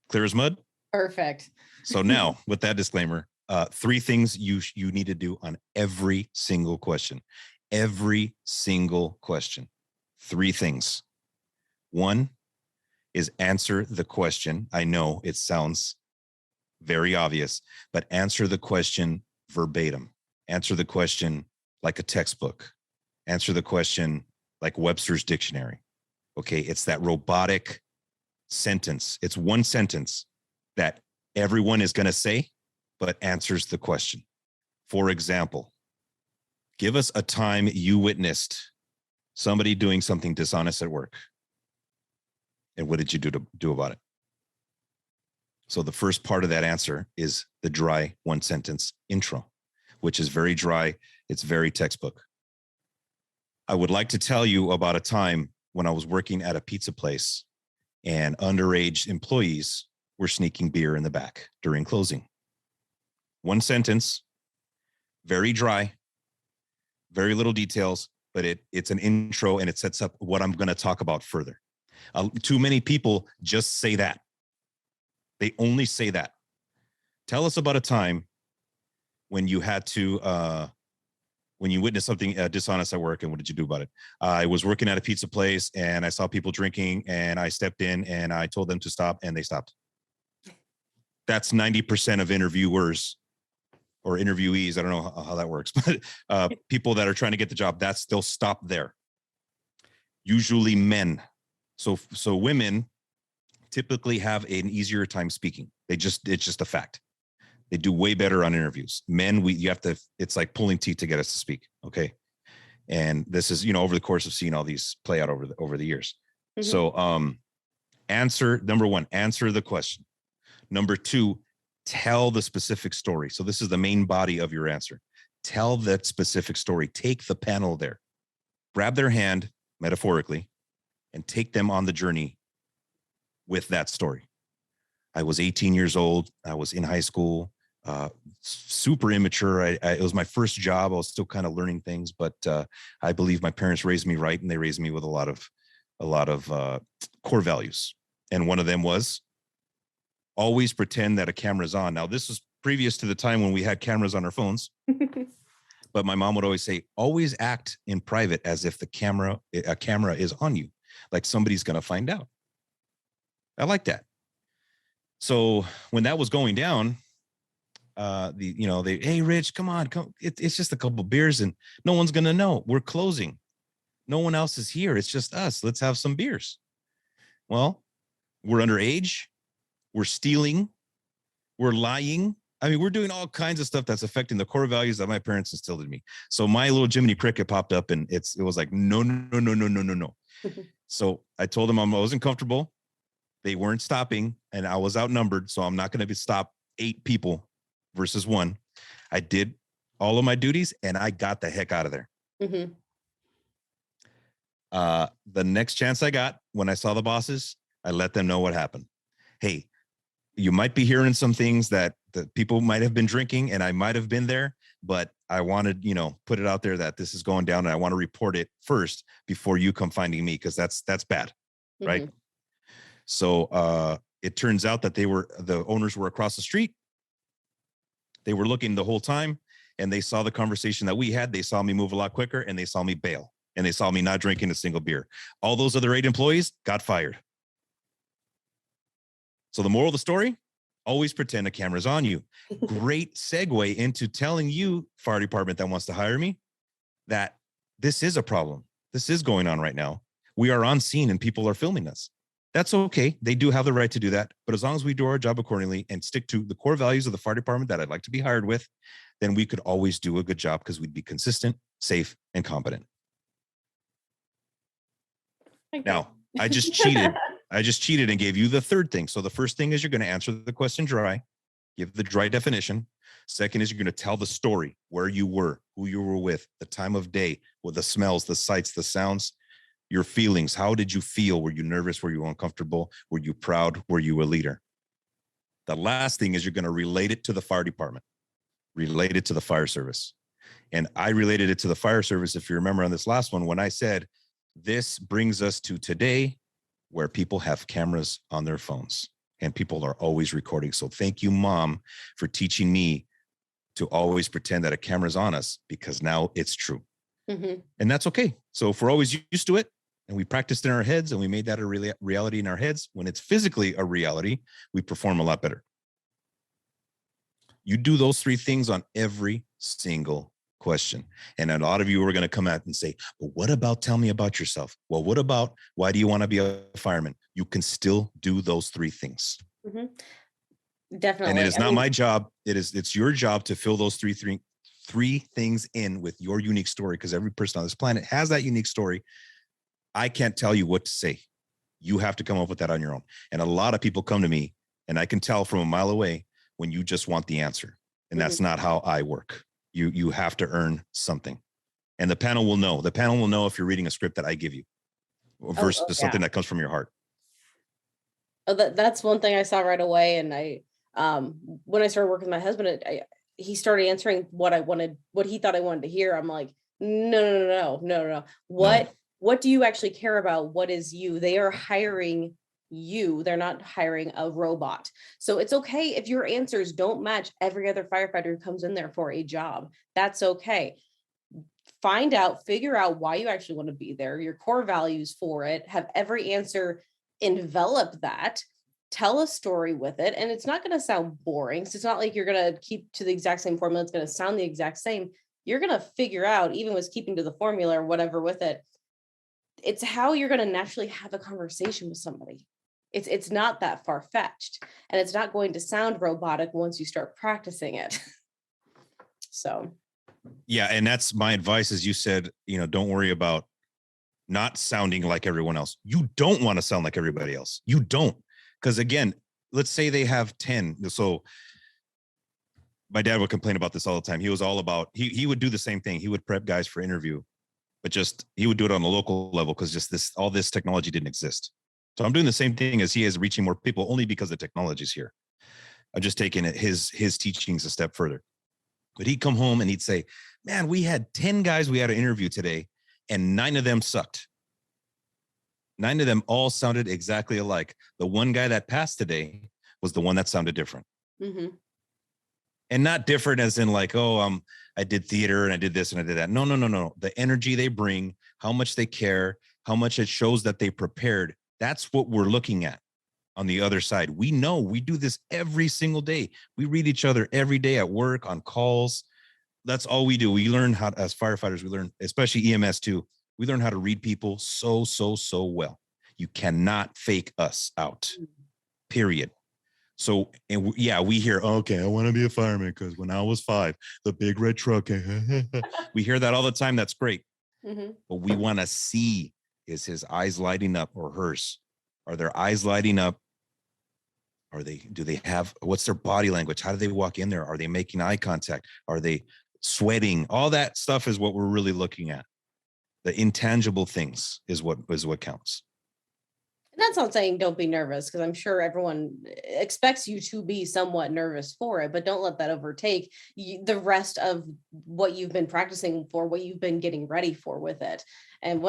Clear as mud? Perfect. So now, with that disclaimer, 3 things you need to do on every single question. Every single question. 3 things. 1 is answer the question. I know it sounds very obvious, but answer the question verbatim. Answer the question like a textbook. Answer the question like Webster's dictionary. Okay, it's that robotic sentence. It's one sentence that everyone is going to say, but answers the question. For example, give us a time you witnessed somebody doing something dishonest at work. And what did you do about it? So the first part of that answer is the dry 1 sentence intro, which is very dry. It's very textbook. I would like to tell you about a time when I was working at a pizza place and underage employees were sneaking beer in the back during closing. 1 sentence, very dry, very little details, but it's an intro and it sets up what I'm going to talk about further. Too many people just say that. They only say that. Tell us about a time when you had to, when you witnessed something dishonest at work, and what did you do about it? I was working at a pizza place and I saw people drinking and I stepped in and I told them to stop and they stopped. That's 90% of interviewers or interviewees. I don't know how that works, but people that are trying to get the job, they'll stop there. Usually men. So women typically have an easier time speaking. It's just a fact. They do way better on interviews. Men, it's like pulling teeth to get us to speak. Okay. And this is, over the course of seeing all these play out over the years. Mm-hmm. So, number 1, answer the question. Number 2, tell the specific story. So this is the main body of your answer. Tell that specific story. Take the panel there, grab their hand metaphorically and take them on the journey with that story. I was 18 years old. I was in high school. Super immature. It was my first job. I was still kind of learning things, but I believe my parents raised me right, and they raised me with a lot of core values. And one of them was always pretend that a camera's on. Now, this was previous to the time when we had cameras on our phones, but my mom would always say, always act in private as if a camera is on you, like somebody's going to find out. I like that. So when that was going down, hey, Rich, come on, come. It's just a couple beers and no one's going to know. We're closing. No one else is here. It's just us. Let's have some beers. Well, we're underage. We're stealing. We're lying. I mean, we're doing all kinds of stuff that's affecting the core values that my parents instilled in me. So my little Jiminy Cricket popped up and it was like, no. So I told them I wasn't comfortable. They weren't stopping and I was outnumbered. So I'm not going to stop 8 people versus 1. I did all of my duties and I got the heck out of there. Mm-hmm. The next chance I got when I saw the bosses, I let them know what happened. hey, you might be hearing some things that people might have been drinking, and I might have been there, but I wanted, put it out there that this is going down, and I want to report it first before you come finding me, because that's bad, right? So it turns out that the owners were across the street. They were looking the whole time, and they saw the conversation that we had. They saw me move a lot quicker, and they saw me bail, and they saw me not drinking a single beer. All those other 8 employees got fired. So the moral of the story, always pretend a camera's on you. Great segue into telling you, fire department that wants to hire me, that this is a problem. This is going on right now. We are on scene and people are filming us. That's okay. They do have the right to do that. But as long as we do our job accordingly and stick to the core values of the fire department that I'd like to be hired with, then we could always do a good job, because we'd be consistent, safe, and competent. Now, I just cheated and gave you the third thing. So the first thing is you're going to answer the question dry, give the dry definition. Second is you're going to tell the story, where you were, who you were with, the time of day, with the smells, the sights, the sounds, your feelings. How did you feel? Were you nervous? Were you uncomfortable? Were you proud? Were you a leader? The last thing is you're going to relate it to the fire department, relate it to the fire service. And I related it to the fire service, if you remember on this last one, when I said, this brings us to today, where people have cameras on their phones and people are always recording. So thank you, Mom, for teaching me to always pretend that a camera's on us, because now it's true. And that's okay. So if we're always used to it, and we practiced in our heads, and we made that a reality in our heads, when it's physically a reality, we perform a lot better. You do those 3 things on every single question. And a lot of you are going to come out and say, well, what about, tell me about yourself? Well, what about, why do you want to be a fireman? You can still do those 3 things. Definitely. And it is not my job. It's your job to fill those three things in with your unique story, because every person on this planet has that unique story. I can't tell you what to say. You have to come up with that on your own. And a lot of people come to me, and I can tell from a mile away when you just want the answer. And that's not how I work. You have to earn something. And the panel will know. The panel will know if you're reading a script that I give you versus something that comes from your heart. Oh, that's one thing I saw right away. And when I started working with my husband, he started answering what he thought I wanted to hear. I'm like, no. What do you actually care about? What is you? They are hiring you. They're not hiring a robot. So it's okay if your answers don't match every other firefighter who comes in there for a job. That's okay. Figure out why you actually want to be there, your core values for it, have every answer envelop that, tell a story with it. And it's not going to sound boring. So it's not like you're going to keep to the exact same formula. It's going to sound the exact same. You're going to figure out, even with keeping to the formula or whatever with it, it's how you're going to naturally have a conversation with somebody. It's not that far-fetched, and it's not going to sound robotic once you start practicing it. So. Yeah. And that's my advice, as you said, don't worry about not sounding like everyone else. You don't want to sound like everybody else. You don't. Because again, let's say they have 10. So my dad would complain about this all the time. He was all about, he would do the same thing. He would prep guys for interview, but just, he would do it on a local level, because just all this technology didn't exist. So I'm doing the same thing as he is, reaching more people, only because the technology is here. I'm just taking his teachings a step further. But he'd come home and he'd say, man, we had 10 guys we had an interview today, and 9 of them sucked. 9 of them all sounded exactly alike. The one guy that passed today was the one that sounded different. And not different as in like, I did theater and I did this and I did that. No. The energy they bring, how much they care, how much it shows that they prepared. That's what we're looking at on the other side. We know we do this every single day. We read each other every day at work, on calls. That's all we do. We learn how, as firefighters, we learn, especially EMS too, we learn how to read people so well. You cannot fake us out, period. So, and we hear, okay, I want to be a fireman because when I was 5, the big red truck. We hear that all the time. That's great. But we want to see, is his eyes lighting up, or hers? Are their eyes lighting up? Do they have, what's their body language? How do they walk in there? Are they making eye contact? Are they sweating? All that stuff is what we're really looking at. The intangible things is what counts. And that's not saying don't be nervous, because I'm sure everyone expects you to be somewhat nervous for it, but don't let that overtake the rest of what you've been practicing for, what you've been getting ready for with it. And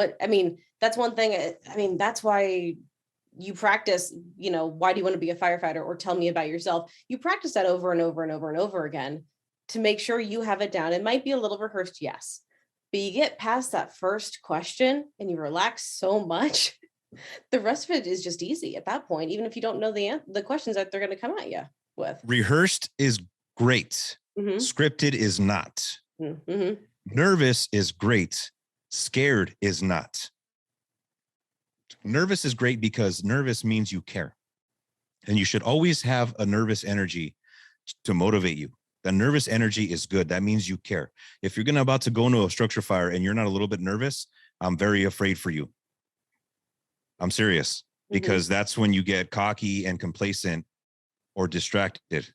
that's one thing. That's why you practice, why do you want to be a firefighter, or tell me about yourself? You practice that over and over and over and over again to make sure you have it down. It might be a little rehearsed, yes, but you get past that first question and you relax so much. The rest of it is just easy at that point, even if you don't know the questions that they're going to come at you with. Rehearsed is great. Mm-hmm. Scripted is not. Mm-hmm. Nervous is great. Scared is not. Nervous is great because nervous means you care. And you should always have a nervous energy to motivate you. The nervous energy is good. That means you care. If you're about to go into a structure fire and you're not a little bit nervous, I'm very afraid for you. I'm serious, because that's when you get cocky and complacent or distracted.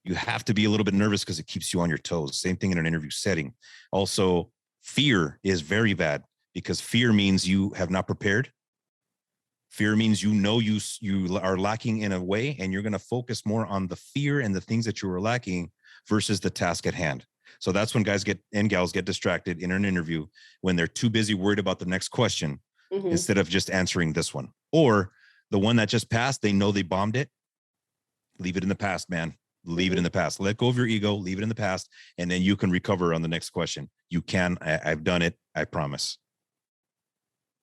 You have to be a little bit nervous because it keeps you on your toes. Same thing in an interview setting. Also, fear is very bad, because fear means you have not prepared. Fear means you are lacking in a way, and you're going to focus more on the fear and the things that you were lacking versus the task at hand. So that's when guys and gals get distracted in an interview, when they're too busy worried about the next question instead of just answering this one. Or the one that just passed, they know they bombed it. Leave it in the past, man. Leave it in the past. Let go of your ego, leave it in the past, and then you can recover on the next question. You can. I've done it. I promise.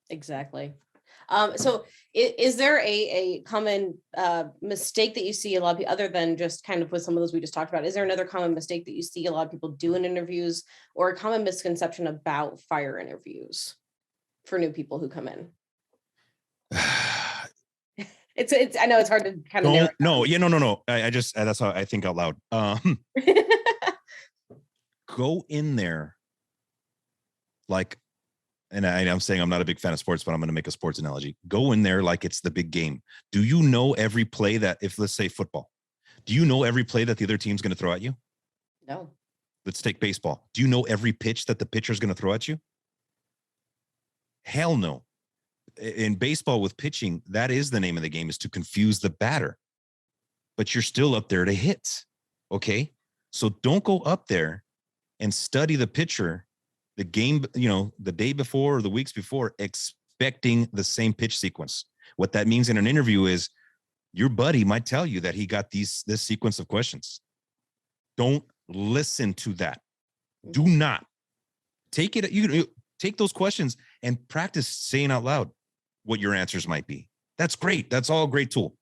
Exactly. So is there a common mistake that you see a lot of people, other than just kind of with some of those we just talked about? Is there another common mistake that you see a lot of people do in interviews, or a common misconception about fire interviews for new people who come in? It's I know it's hard to kind of no. I just, that's how I think out loud. Go in there like, and I'm saying I'm not a big fan of sports, but I'm going to make a sports analogy. Go in there like it's the big game. Do you know every play that, if let's say football, do you know every play that the other team's going to throw at you? No. Let's take baseball. Do you know every pitch that the pitcher is going to throw at you? Hell no. In baseball with pitching, that is the name of the game, is to confuse the batter. But you're still up there to hit. Okay? So don't go up there and study the pitcher the game, the day before or the weeks before, expecting the same pitch sequence. What that means in an interview is your buddy might tell you that he got this sequence of questions. Don't listen to that. Do not take it. You take those questions and practice saying out loud what your answers might be. That's great. That's all a great tool.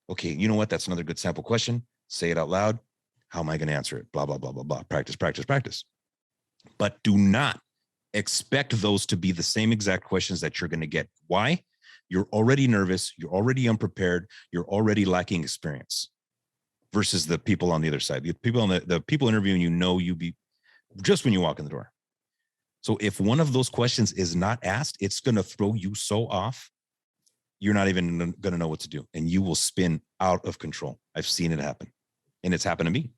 Okay, you know what? That's another good sample question. Say it out loud. How am I going to answer it? Blah, blah, blah, blah, blah. Practice, practice, practice. But do not expect those to be the same exact questions that you're going to get. Why? You're already nervous. You're already unprepared. You're already lacking experience versus the people on the other side. The people interviewing you be just when you walk in the door. So if one of those questions is not asked, it's going to throw you so off, you're not even going to know what to do. And you will spin out of control. I've seen it happen. And it's happened to me.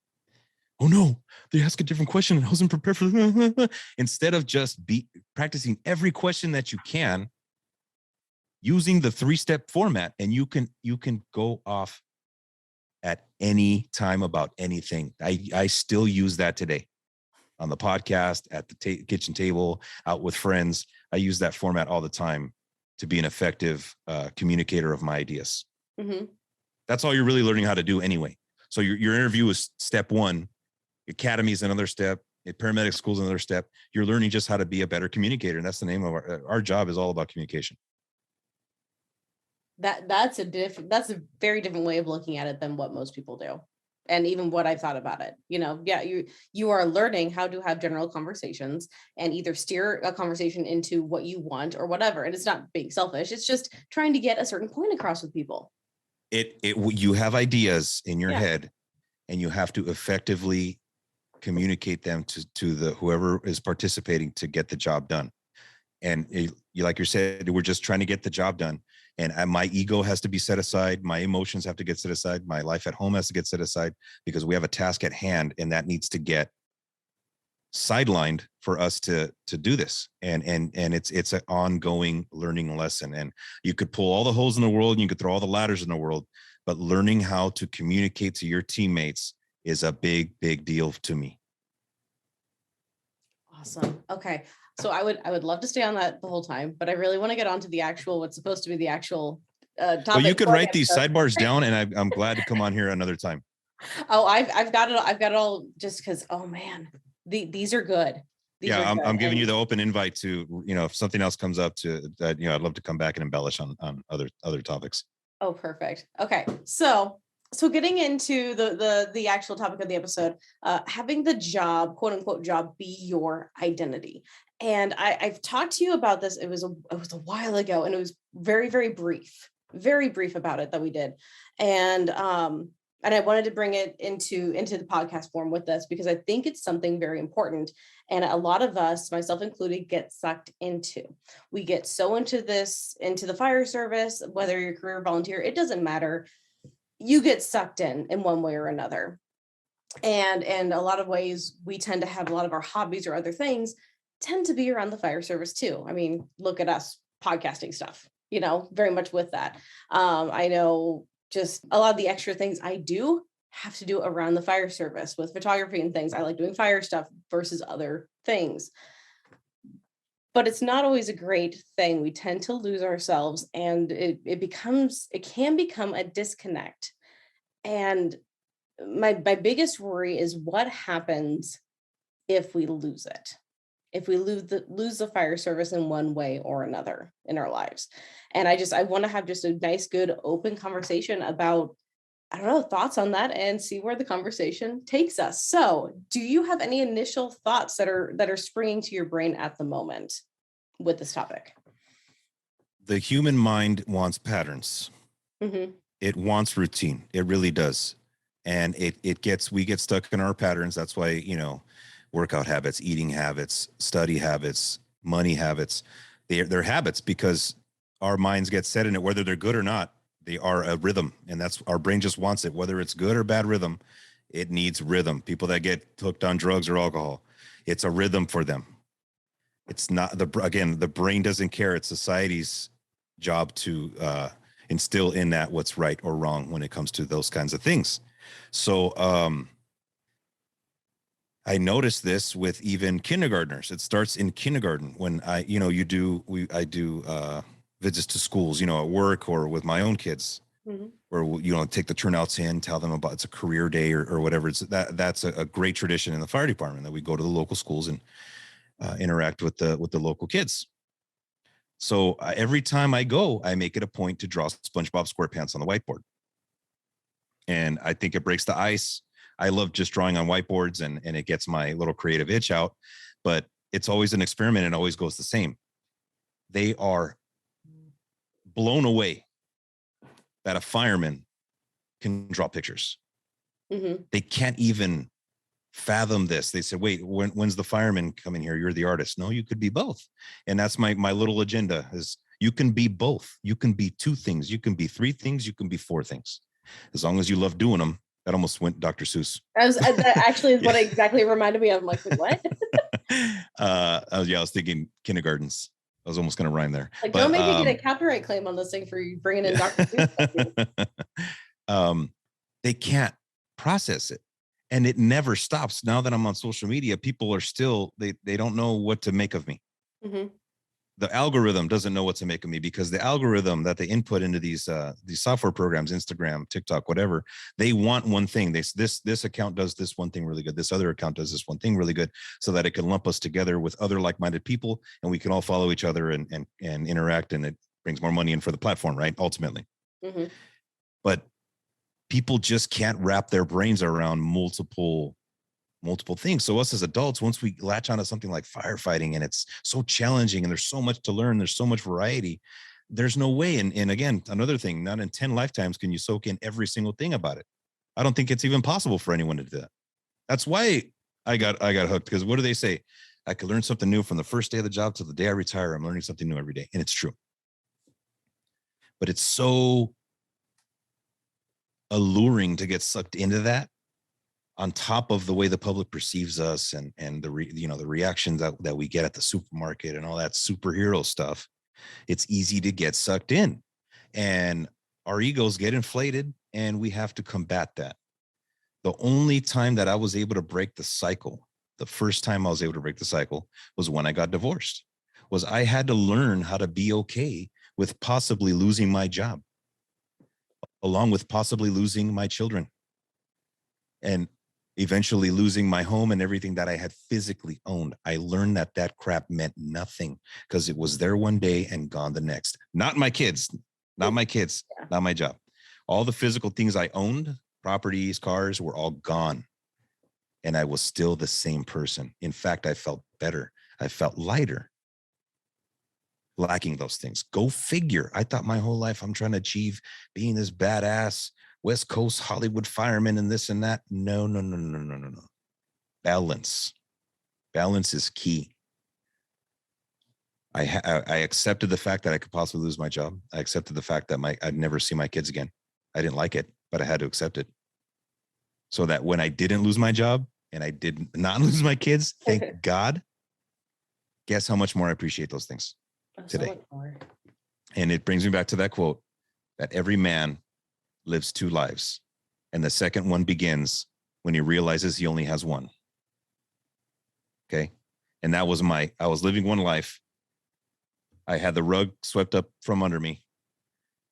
Oh no, they ask a different question and I wasn't prepared for that. Instead of just practicing every question that you can, using the 3-step format, and you can go off at any time about anything. I still use that today on the podcast, at the kitchen table, out with friends. I use that format all the time to be an effective communicator of my ideas. Mm-hmm. That's all you're really learning how to do anyway. So your interview is step one. Academy is another step. Paramedic school is another step. You're learning just how to be a better communicator. And that's the name of our job, is all about communication. That's a very different way of looking at it than what most people do. And even what I've thought about it, you are learning how to have general conversations and either steer a conversation into what you want or whatever. And it's not being selfish. It's just trying to get a certain point across with people. You have ideas in your head, and you have to effectively communicate them to the whoever is participating to get the job done. And like you said, we're just trying to get the job done. And my ego has to be set aside. My emotions have to get set aside. My life at home has to get set aside, because we have a task at hand, and that needs to get sidelined for us to do this. And it's an ongoing learning lesson. And you could pull all the holes in the world and you could throw all the ladders in the world, but learning how to communicate to your teammates is a big deal to me. Awesome. Okay. So I would love to stay on that the whole time, but I really want to get on to the actual, what's supposed to be the actual topic. Well, you could write these sidebars down, and I'm glad to come on here another time. Oh, I've got it all just because, oh man, these are good. I'm giving you the open invite to, if something else comes up to that, I'd love to come back and embellish on other topics. Oh, perfect. Okay. So getting into the actual topic of the episode, having the job, quote unquote job, be your identity. And I've talked to you about this. It was a while ago, and it was very brief about it that we did. And I wanted to bring it into the podcast form with this because I think it's something very important. And a lot of us, myself included, get sucked into. We get so into the fire service, whether you're a career volunteer, it doesn't matter. You get sucked in one way or another. And a lot of ways we tend to have a lot of our hobbies or other things tend to be around the fire service too. I mean, look at us podcasting stuff, very much with that. I know just a lot of the extra things I do have to do around the fire service with photography and things. I like doing fire stuff versus other things. But it's not always a great thing. We tend to lose ourselves, and it can become a disconnect. And my biggest worry is what happens if we lose it, if we lose the fire service in one way or another in our lives. And I want to have just a nice, good, open conversation about, I don't know, thoughts on that and see where the conversation takes us. So do you have any initial thoughts that are springing to your brain at the moment with this topic? The human mind wants patterns. Mm-hmm. It wants routine. It really does. And we get stuck in our patterns. That's why, workout habits, eating habits, study habits, money habits, they're habits because our minds get set in it, whether they're good or not. They are a rhythm, and that's our brain just wants it, whether it's good or bad rhythm. It needs rhythm. People that get hooked on drugs or alcohol, it's a rhythm for them. It's not the brain doesn't care. It's society's job to instill in that what's right or wrong when it comes to those kinds of things. So I noticed this with even kindergartners. It starts in kindergarten when I do visits to schools, at work or with my own kids, Mm-hmm. where, take the turnouts in, tell them about it's a career day or whatever. That's a great tradition in the fire department that we go to the local schools and interact with the local kids. So every time I go, I make it a point to draw SpongeBob SquarePants on the whiteboard. And I think it breaks the ice. I love just drawing on whiteboards and it gets my little creative itch out, but it's always an experiment and always goes the same. They are blown away that a fireman can draw pictures. Mm-hmm. They can't even fathom this. They said, wait, when's the fireman coming here? You're the artist. No, you could be both. And that's my little agenda is you can be both. You can be two things. You can be three things. You can be four things. As long as you love doing them. That almost went Dr. Seuss. That actually is what it exactly reminded me of. I'm like, what? I was thinking kindergartens. I was almost going to rhyme there. Like, don't make me get a copyright claim on this thing for you bringing in Dr. Seuss. They can't process it. And it never stops. Now that I'm on social media, people are still, they don't know what to make of me. Mm-hmm. The algorithm doesn't know what to make of me because the algorithm that they input into these software programs, Instagram, TikTok, whatever, they want one thing. This account does this one thing really good. This other account does this one thing really good, so that it can lump us together with other like-minded people, and we can all follow each other and interact, and it brings more money in for the platform, right? Ultimately. Mm-hmm. But people just can't wrap their brains around multiple things. So us as adults, once we latch onto something like firefighting and it's so challenging and there's so much to learn, there's so much variety, there's no way. And again, another thing, not in 10 lifetimes can you soak in every single thing about it. I don't think it's even possible for anyone to do that. That's why I got hooked, because what do they say? I could learn something new from the first day of the job to the day I retire. I'm learning something new every day. And it's true. But it's so alluring to get sucked into that. on top of the way the public perceives us and the the reactions that we get at the supermarket and all that superhero stuff, it's easy to get sucked in, and our egos get inflated, and we have to combat that. The only time that I was able to break the cycle, the first time I was able to break the cycle, was when I got divorced. Was I had to learn how to be okay with possibly losing my job, along with possibly losing my children, and eventually losing my home and everything that I had physically owned. I learned that that crap meant nothing, because it was there one day and gone the next. Not my kids, not my kids, not my job. All the physical things I owned, properties, cars, were all gone. And I was still the same person. In fact, I felt better. I felt lighter, lacking those things. Go figure. I thought my whole life I'm trying to achieve being this badass West Coast Hollywood fireman and this and that. No, no, no, no, no, no, no. Balance. Balance is key. I accepted the fact that I could possibly lose my job. I accepted the fact that I'd never see my kids again. I didn't like it, but I had to accept it. So that when I didn't lose my job and I did not lose my kids, thank God, guess how much more I appreciate those things today. So and it brings me back to that quote, that every man lives two lives, and the second one begins when he realizes he only has one. Okay. And that was I was living one life. I had the rug swept up from under me.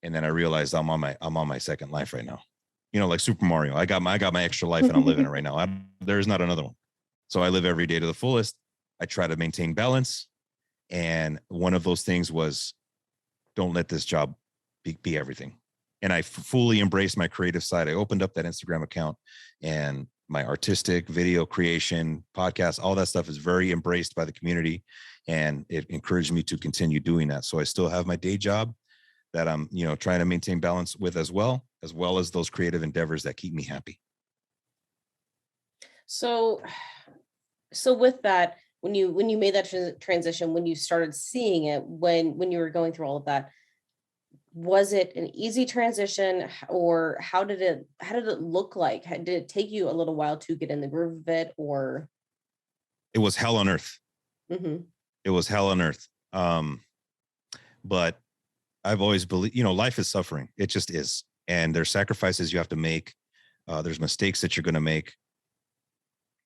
And then I realized I'm on my second life right now. You know, like Super Mario. I got my extra life and I'm living it right now. There's not another one. So I live every day to the fullest. I try to maintain balance. And one of those things was, don't let this job be everything. And I fully embraced my creative side. I opened up that Instagram account, and my artistic video creation, podcast, all that stuff is very embraced by the community. And it encouraged me to continue doing that. So I still have my day job that I'm, trying to maintain balance with, as well as those creative endeavors that keep me happy. So with that, when you made that transition, when you started seeing it, when you were going through all of that, was it an easy transition, or how did it look like? Did it take you a little while to get in the groove of it, or? It was hell on earth. Mm-hmm. It was hell on earth. But I've always believed, life is suffering. It just is. And there's sacrifices you have to make. There's mistakes that you're going to make.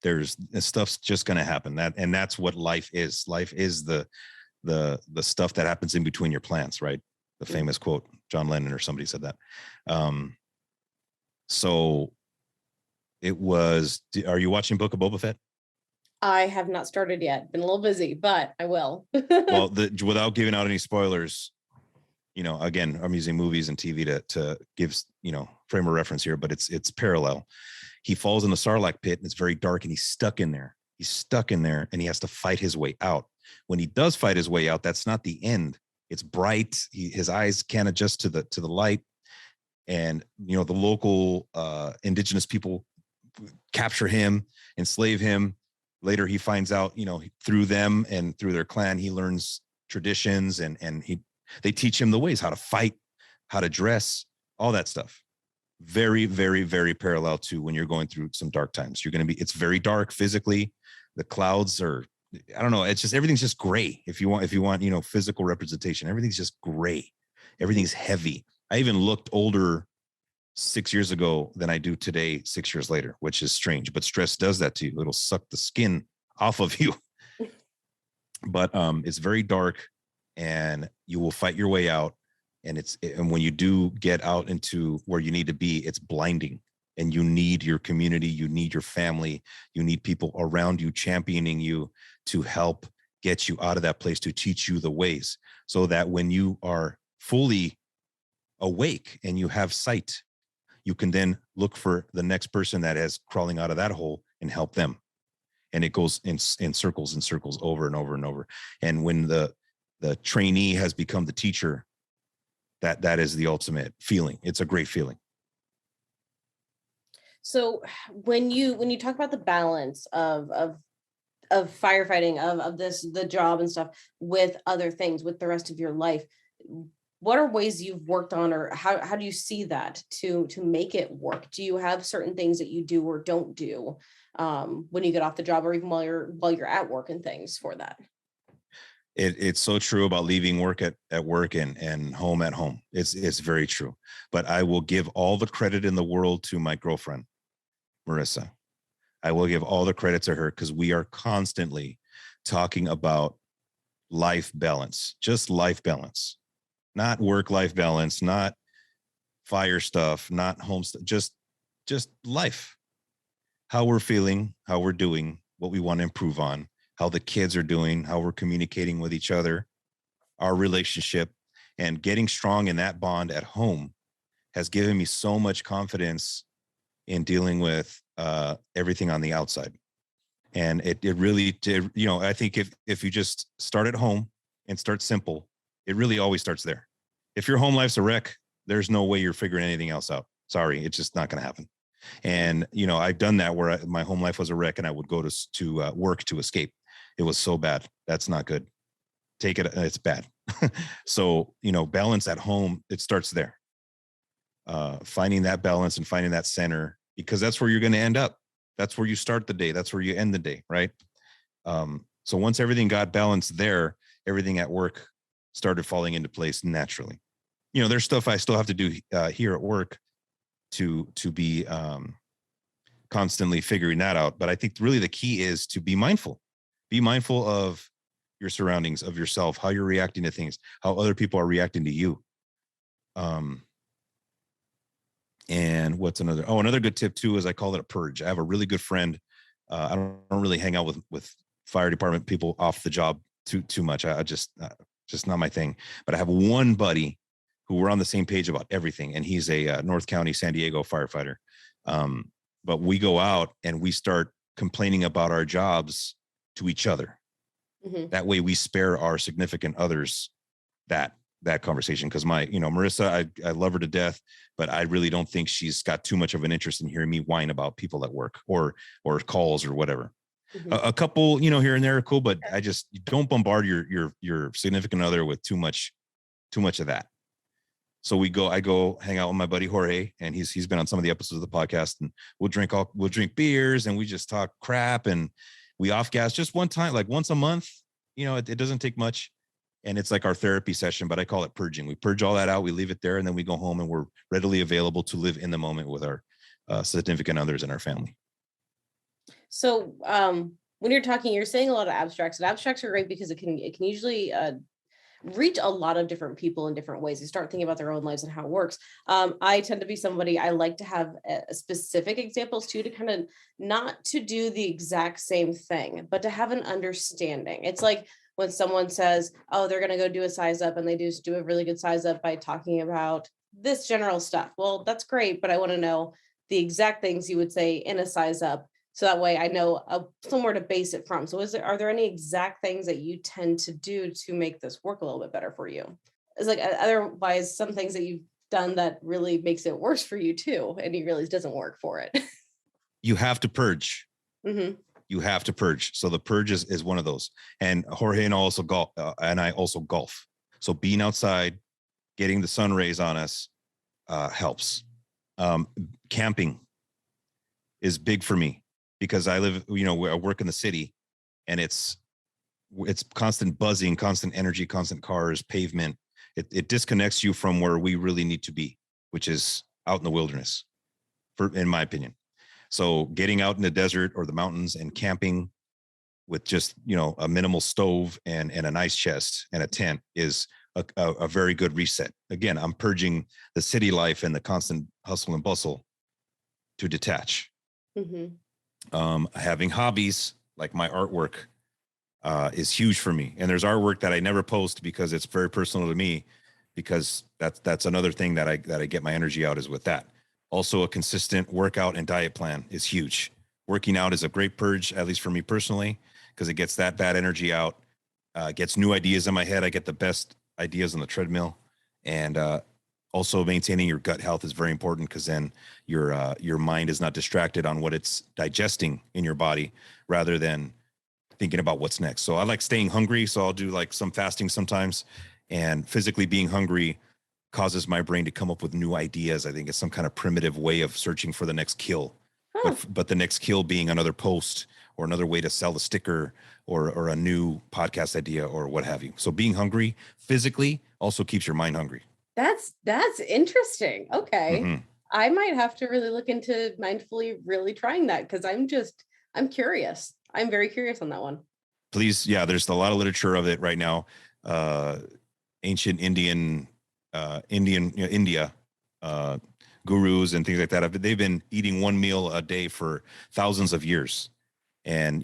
There's stuff's just going to happen. That's what life is. Life is the stuff that happens in between your plans, right? The famous quote, John Lennon or somebody said that. So it was, are you watching Book of Boba Fett? I have not started yet. Been a little busy, but I will. Well, without giving out any spoilers, again, I'm using movies and TV to give, frame of reference here, but it's parallel. He falls in the Sarlacc pit, and it's very dark, and he's stuck in there. And he has to fight his way out. When he does fight his way out, that's not the end. It's bright. His eyes can't adjust to the light. And, the local indigenous people capture him, enslave him. Later, he finds out, through them and through their clan, he learns traditions, and they teach him the ways, how to fight, how to dress, all that stuff. Very, very, very parallel to when you're going through some dark times. It's very dark physically. The clouds are, I don't know. It's just, everything's just gray. If you want, physical representation, everything's just gray. Everything's heavy. I even looked older 6 years ago than I do today, 6 years later, which is strange, but stress does that to you. It'll suck the skin off of you. But it's very dark, and you will fight your way out. And when you do get out into where you need to be, it's blinding, and you need your community, you need your family, you need people around you championing you to help get you out of that place, to teach you the ways, so that when you are fully awake and you have sight, you can then look for the next person that is crawling out of that hole and help them. And it goes in circles and circles, over and over and over. And when the trainee has become the teacher, that is the ultimate feeling. It's a great feeling. So when you talk about the balance of firefighting, of the job and stuff, with other things, with the rest of your life, what are ways you've worked on, or how do you see that to make it work? Do you have certain things that you do or don't do when you get off the job, or even while you're at work and things for that? It's so true about leaving work at work and home at home. It's very true. But I will give all the credit in the world to my girlfriend, Marissa. I will give all the credit to her because we are constantly talking about life balance, just life balance, not work-life balance, not fire stuff, not home stuff, just life, how we're feeling, how we're doing, what we want to improve on, how the kids are doing, how we're communicating with each other, our relationship, and getting strong in that bond at home has given me so much confidence in dealing with everything on the outside. And it really did, I think if you just start at home and start simple, it really always starts there. If your home life's a wreck, there's no way you're figuring anything else out. Sorry, it's just not going to happen. And, I've done that where my home life was a wreck and I would go to work to escape. It was so bad. That's not good. Take it. It's bad. So, balance at home, it starts there. Finding that balance and finding that center, because that's where you're going to end up. That's where you start the day. That's where you end the day. Right. So once everything got balanced there, everything at work started falling into place naturally. There's stuff I still have to do here at work to be constantly figuring that out. But I think really the key is to be mindful. Be mindful of your surroundings, of yourself, how you're reacting to things, how other people are reacting to you. And what's another good tip too is I call it a purge. I have a really good friend. I don't really hang out with fire department people off the job too much. I just not my thing. But I have one buddy who we're on the same page about everything, and he's a North County, San Diego firefighter. But we go out and we start complaining about our jobs to each other. Mm-hmm. That way we spare our significant others that conversation. Because Marissa, I love her to death, but I really don't think she's got too much of an interest in hearing me whine about people at work or calls or whatever. Mm-hmm. A couple, here and there are cool, but I just don't bombard your significant other with too much of that. So I go hang out with my buddy Jorge, and he's been on some of the episodes of the podcast, and we'll drink beers and we just talk crap, and we off gas just one time, like once a month. It doesn't take much. And it's like our therapy session, but I call it purging. We purge all that out, we leave it there, and then we go home and we're readily available to live in the moment with our significant others and our family. So when you're talking, you're saying a lot of abstracts, and abstracts are great because it can usually reach a lot of different people in different ways. They start thinking about their own lives and how it works. I tend to be somebody, I like to have specific examples too, to kind of not to do the exact same thing, but to have an understanding. It's like when someone says, oh, they're going to go do a size up, and they just do a really good size up by talking about this general stuff. Well, that's great, but I want to know the exact things you would say in a size up. So that way I know somewhere to base it from. So are there any exact things that you tend to do to make this work a little bit better for you? It's like otherwise some things that you've done that really makes it worse for you too, and it really doesn't work for it. You have to purge. Mm-hmm. You have to purge. So the purge is one of those. And Jorge and I also golf. So being outside, getting the sun rays on us helps. Camping is big for me because I live, I work in the city, and it's constant buzzing, constant energy, constant cars, pavement. It disconnects you from where we really need to be, which is out in the wilderness, in my opinion. So getting out in the desert or the mountains and camping with just, a minimal stove and an ice chest and a tent is a very good reset. Again, I'm purging the city life and the constant hustle and bustle to detach. Mm-hmm. Having hobbies like my artwork is huge for me. And there's artwork that I never post because it's very personal to me, because that's another thing that I get my energy out is with that. Also, a consistent workout and diet plan is huge. Working out is a great purge, at least for me personally, because it gets that bad energy out, gets new ideas in my head. I get the best ideas on the treadmill. And also maintaining your gut health is very important, because then your mind is not distracted on what it's digesting in your body rather than thinking about what's next. So I like staying hungry. So I'll do like some fasting sometimes, and physically being hungry causes my brain to come up with new ideas. I think it's some kind of primitive way of searching for the next kill, but the next kill being another post or another way to sell the sticker or a new podcast idea or what have you. So being hungry physically also keeps your mind hungry. That's interesting. Okay. Mm-hmm. I might have to really look into mindfully really trying that, because I'm curious. I'm very curious on that one. Please, yeah, there's a lot of literature of it right now. Ancient Indian, India, gurus and things like that. They've been eating one meal a day for thousands of years, and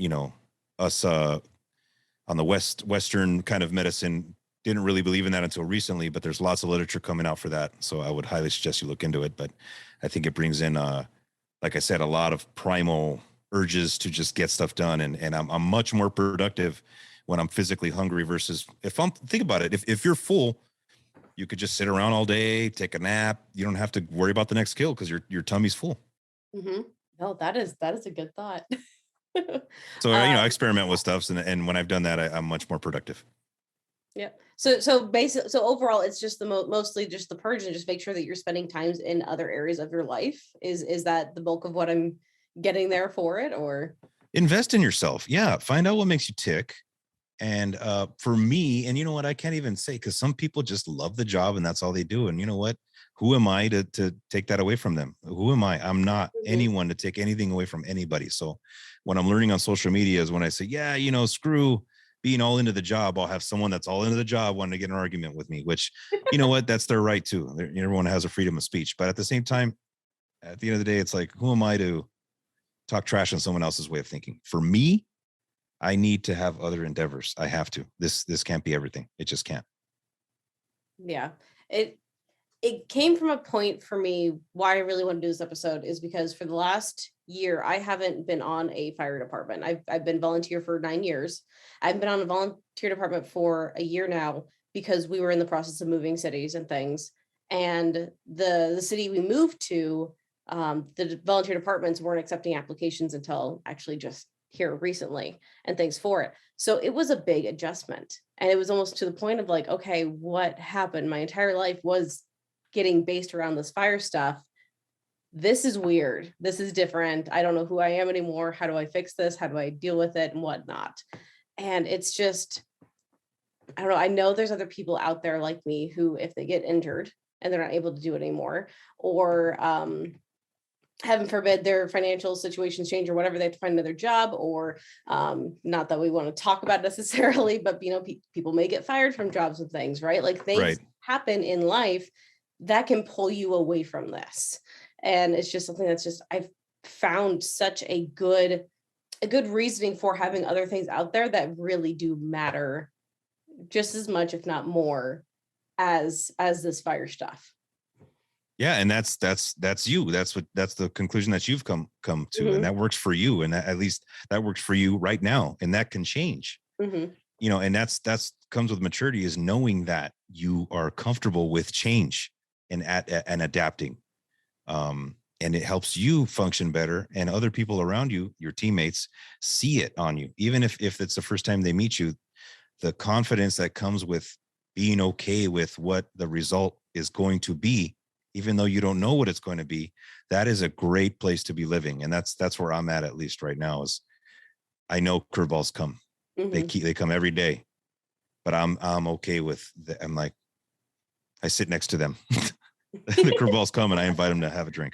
us on the Western kind of medicine didn't really believe in that until recently. But there's lots of literature coming out for that, so I would highly suggest you look into it. But I think it brings in, like I said, a lot of primal urges to just get stuff done, and I'm much more productive when I'm physically hungry versus think about it, if you're full, you could just sit around all day, take a nap. You don't have to worry about the next kill because your tummy's full. Mm-hmm. No, that is a good thought. So I experiment with stuff, and when I've done that, I'm much more productive. Yeah. So basically, so overall, it's just mostly just the purge, and just make sure that you're spending times in other areas of your life. Is that the bulk of what I'm getting there for it, or invest in yourself? Yeah, find out what makes you tick. And for me, and you know what, I can't even say, because some people just love the job and that's all they do. And you know what? Who am I to take that away from them? Who am I? I'm not anyone to take anything away from anybody. So when I'm learning on social media is when I say, yeah, screw being all into the job. I'll have someone that's all into the job wanting to get an argument with me, which, you know what, that's their right too. Everyone has a freedom of speech. But at the same time, at the end of the day, it's like, who am I to talk trash on someone else's way of thinking? For me, I need to have other endeavors. I have to. This can't be everything. It just can't. Yeah. It came from a point for me why I really want to do this episode is because for the last year, I haven't been on a fire department. I've been volunteer for 9 years. I've been on a volunteer department for a year now because we were in the process of moving cities and things. And the city we moved to, the volunteer departments weren't accepting applications until actually just here recently, and thanks for it. So it was a big adjustment, and it was almost to the point of like, okay, what happened? My entire life was getting based around this fire stuff. This is weird. This is different. I don't know who I am anymore. How do I fix this? How do I deal with it and whatnot? And it's just, I don't know. I know there's other people out there like me who, if they get injured and they're not able to do it anymore, or heaven forbid their financial situations change or whatever, they have to find another job, or not that we want to talk about necessarily, but people may get fired from jobs and things, right? Like things happen in life that can pull you away from this. And it's just something that's just, I've found such a good reasoning for having other things out there that really do matter just as much, if not more, as this fire stuff. Yeah, and that's you. That's the conclusion that you've come to, and that works for you, and at least that works for you right now, and that can change. And that's comes with maturity, is knowing that you are comfortable with change and adapting, and it helps you function better, and other people around you, your teammates, see it on you, even if it's the first time they meet you. The confidence that comes with being okay with what the result is going to be, even though you don't know what it's going to be, that is a great place to be living. And that's where I'm at least right now, is I know curveballs come. They come every day, but I'm okay with I'm like, I sit next to them. The curveballs come and I invite them to have a drink.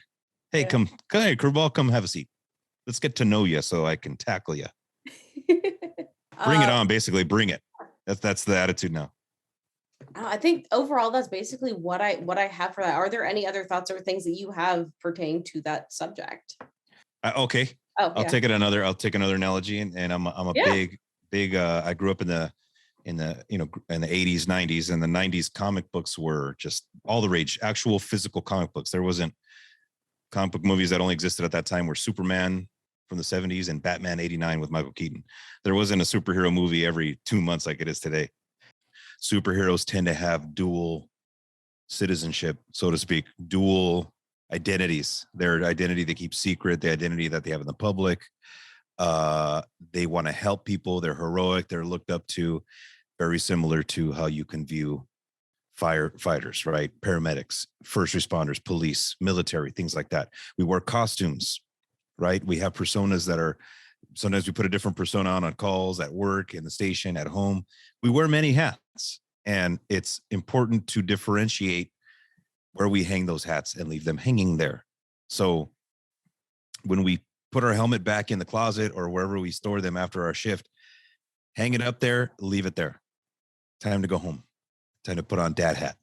Hey, come hey, curveball, come have a seat. Let's get to know you so I can tackle you. Bring it on, basically, bring it. That's the attitude now. I think overall that's basically what I have for that. Are there any other thoughts or things that you have pertaining to that subject? Okay. I'll take another analogy, and I'm a big I grew up in the 80s, 90s, and the 90s comic books were just all the rage. Actual physical comic books. There wasn't comic book movies that only existed at that time were Superman from the 70s and Batman 89 with Michael Keaton. There wasn't a superhero movie every 2 months like it is today. Superheroes tend to have dual citizenship, so to speak, dual identities. Their identity they keep secret, the identity that they have in the public. They want to help people. They're heroic. They're looked up to, very similar to how you can view firefighters, right? Paramedics, first responders, police, military, things like that. We wear costumes, right? We have personas that are, sometimes we put a different persona on calls, at work, in the station, at home. We wear many hats, and it's important to differentiate where we hang those hats and leave them hanging there. So when we put our helmet back in the closet or wherever we store them after our shift, hang it up there, leave it there. Time to go home. Time to put on dad hat.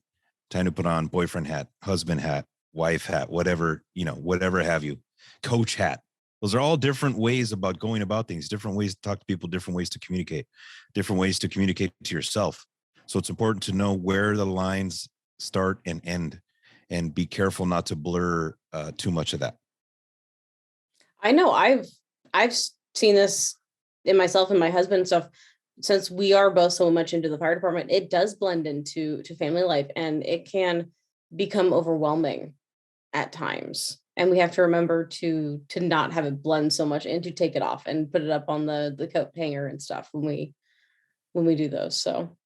Time to put on boyfriend hat, husband hat, wife hat, whatever, whatever have you. Coach hat. Those are all different ways about going about things, different ways to talk to people, different ways to communicate, different ways to communicate to yourself. So it's important to know where the lines start and end, and be careful not to blur too much of that. I know I've seen this in myself and my husband stuff. Since we are both so much into the fire department, it does blend into family life, and it can become overwhelming at times. And we have to remember to not have it blend so much, and to take it off and put it up on the coat hanger and stuff when we do those. So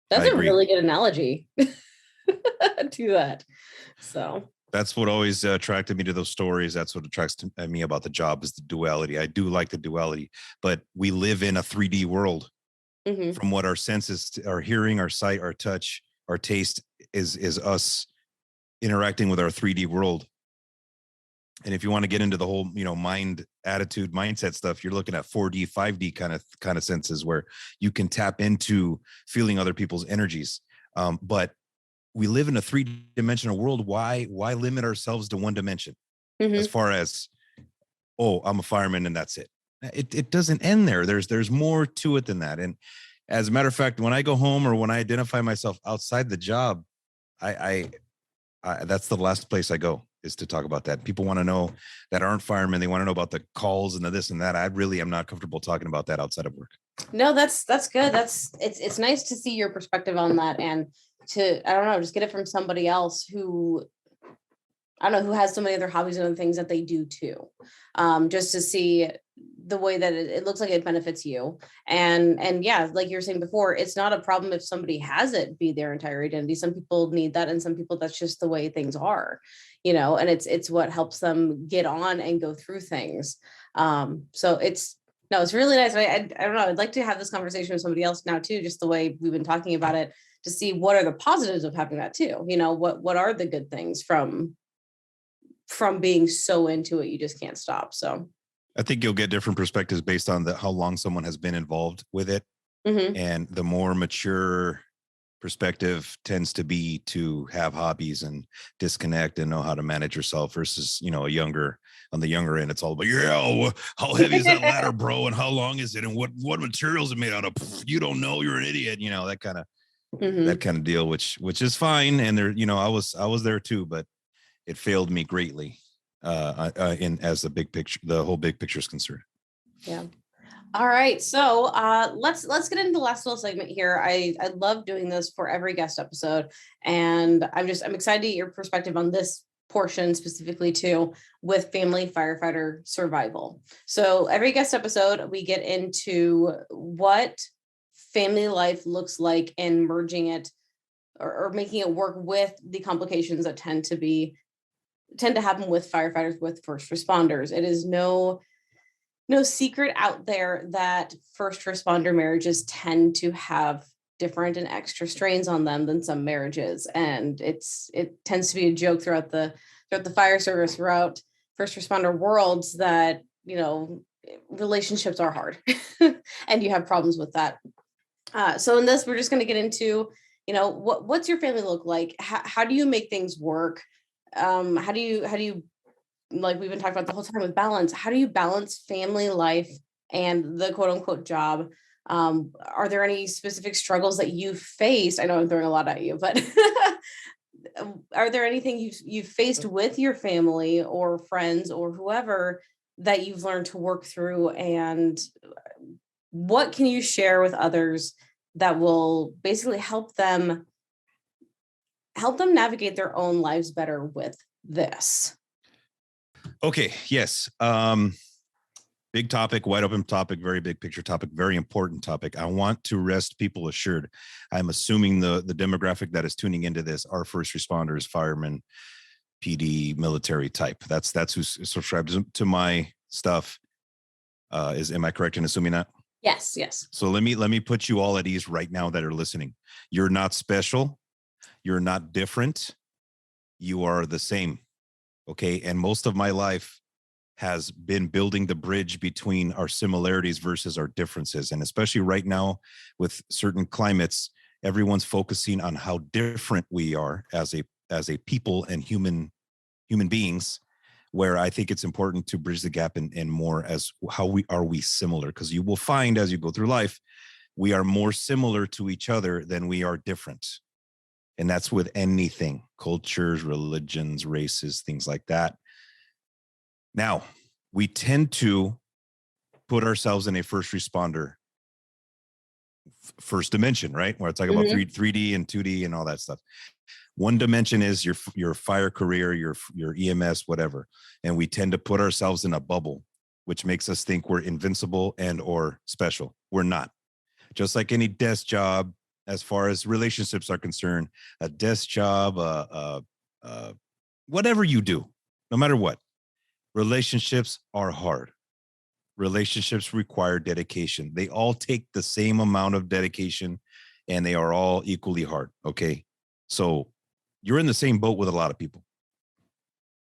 that's a really good analogy to that. So that's what always attracted me to those stories. That's what attracts me about the job, is the duality. I do like the duality, but we live in a 3D world. Mm-hmm. From what our senses, our hearing, our sight, our touch, our taste is us interacting with our 3D world. And if you want to get into the whole, mind, attitude, mindset stuff, you're looking at 4D, 5D kind of senses, where you can tap into feeling other people's energies. But we live in a 3-dimensional world. Why limit ourselves to one dimension? Mm-hmm. As far as, oh, I'm a fireman and that's it. It doesn't end there. There's more to it than that. And as a matter of fact, when I go home or when I identify myself outside the job, I that's the last place I go, is to talk about that. People want to know that aren't firemen. They want to know about the calls and the this and that. I really am not comfortable talking about that outside of work. No, that's good. It's nice to see your perspective on that, and to, I don't know, just get it from somebody else who, I don't know, who has so many other hobbies and other things that they do too. Just to see the way that it looks like it benefits you. And yeah, like you were saying before, it's not a problem if somebody has it be their entire identity. Some people need that, and some people, that's just the way things are, and it's what helps them get on and go through things. So it's really nice. I don't know, I'd like to have this conversation with somebody else now too, just the way we've been talking about it, to see what are the positives of having that too. What are the good things from being so into it you just can't stop. So I think you'll get different perspectives based on how long someone has been involved with it. Mm-hmm. And the more mature perspective tends to be to have hobbies and disconnect and know how to manage yourself, versus, on the younger end, it's all about, how heavy is that ladder, bro? And how long is it? And what materials it made out of? You don't know, you're an idiot. That kind of, mm-hmm. that kind of deal, which is fine. And there, I was there too, but it failed me greatly as the big picture, the whole big picture is concerned. Yeah. All right. So let's get into the last little segment here. I love doing this for every guest episode, and I'm excited to get your perspective on this portion specifically too, with family firefighter survival. So every guest episode, we get into what family life looks like and merging it or making it work with the complications that tend to happen with firefighters, with first responders. It is no secret out there that first responder marriages tend to have different and extra strains on them than some marriages. And it tends to be a joke throughout the fire service, throughout first responder worlds, that, relationships are hard and you have problems with that. So in this, we're just going to get into, what's your family look like? How do you make things work? How do you, like we've been talking about the whole time with balance, how do you balance family life and the quote unquote job? Are there any specific struggles that you faced? I know I'm throwing a lot at you, but are there anything you've faced with your family or friends or whoever that you've learned to work through? And what can you share with others that will basically help them navigate their own lives better with this? Okay. Yes. Big topic, wide open topic, very big picture topic, very important topic. I want to rest people assured. I'm assuming the demographic that is tuning into this are first responders, firemen, PD, military type. That's who subscribes to my stuff. Am I correct in assuming that? Yes, yes. So let me put you all at ease right now that are listening. You're not special. You're not different. You are the same. Okay. And most of my life has been building the bridge between our similarities versus our differences. And especially right now with certain climates, everyone's focusing on how different we are as a people and human beings, where I think it's important to bridge the gap in more as how we similar, because you will find as you go through life, we are more similar to each other than we are different. And that's with anything, cultures, religions, races, things like that. Now, we tend to put ourselves in a first responder first dimension, right? Where it's like about 3D and 2D and all that stuff. One dimension is your fire career, your EMS, whatever. And we tend to put ourselves in a bubble, which makes us think we're invincible and or special. We're not. Just like any desk job, as far as relationships are concerned, a desk job, whatever you do, no matter what, relationships are hard. Relationships require dedication. They all take the same amount of dedication and they are all equally hard. Okay. So you're in the same boat with a lot of people.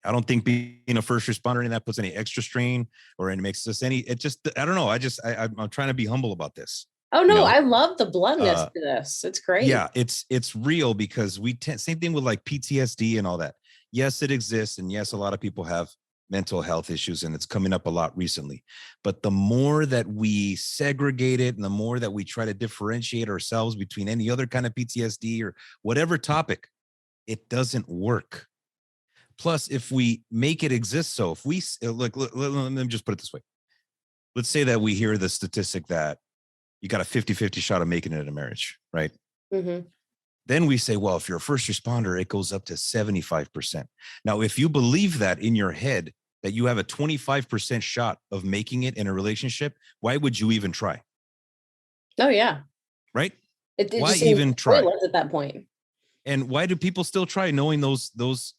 I don't think being a first responder and that puts any extra strain or it makes us any, I don't know. I'm trying to be humble about this. Oh no, I love the bluntness to this. It's great. Yeah, it's real because same thing with like PTSD and all that. Yes, it exists. And yes, a lot of people have mental health issues and it's coming up a lot recently. But the more that we segregate it and the more that we try to differentiate ourselves between any other kind of PTSD or whatever topic, it doesn't work. Plus, if we make it exist, so if we look, let me just put it this way. Let's say that we hear the statistic that you got a 50-50 shot of making it in a marriage, right? Mm-hmm. Then we say, well, if you're a first responder, it goes up to 75%. Now, if you believe that in your head, that you have a 25% shot of making it in a relationship, why would you even try? Oh, yeah. Right? It why just even try? At that point. And why do people still try knowing those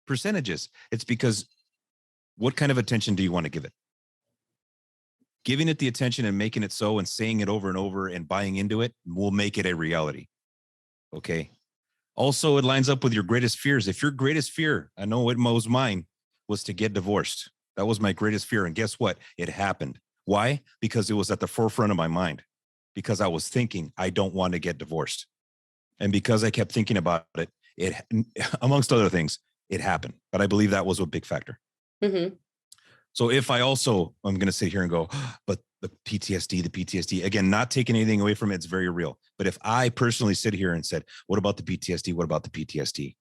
percentages? It's because what kind of attention do you want to give it? Giving it the attention and making it so and saying it over and over and buying into it will make it a reality. Okay. Also, it lines up with your greatest fears. If your greatest fear, I know it was mine, was to get divorced. That was my greatest fear. And guess what? It happened. Why? Because it was at the forefront of my mind. Because I was thinking, I don't want to get divorced. And because I kept thinking about it, amongst other things, it happened. But I believe that was a big factor. Mm-hmm. So if I'm going to sit here and go, but the PTSD, again, not taking anything away from it, it's very real. But if I personally sit here and said, what about the PTSD? What about the PTSD?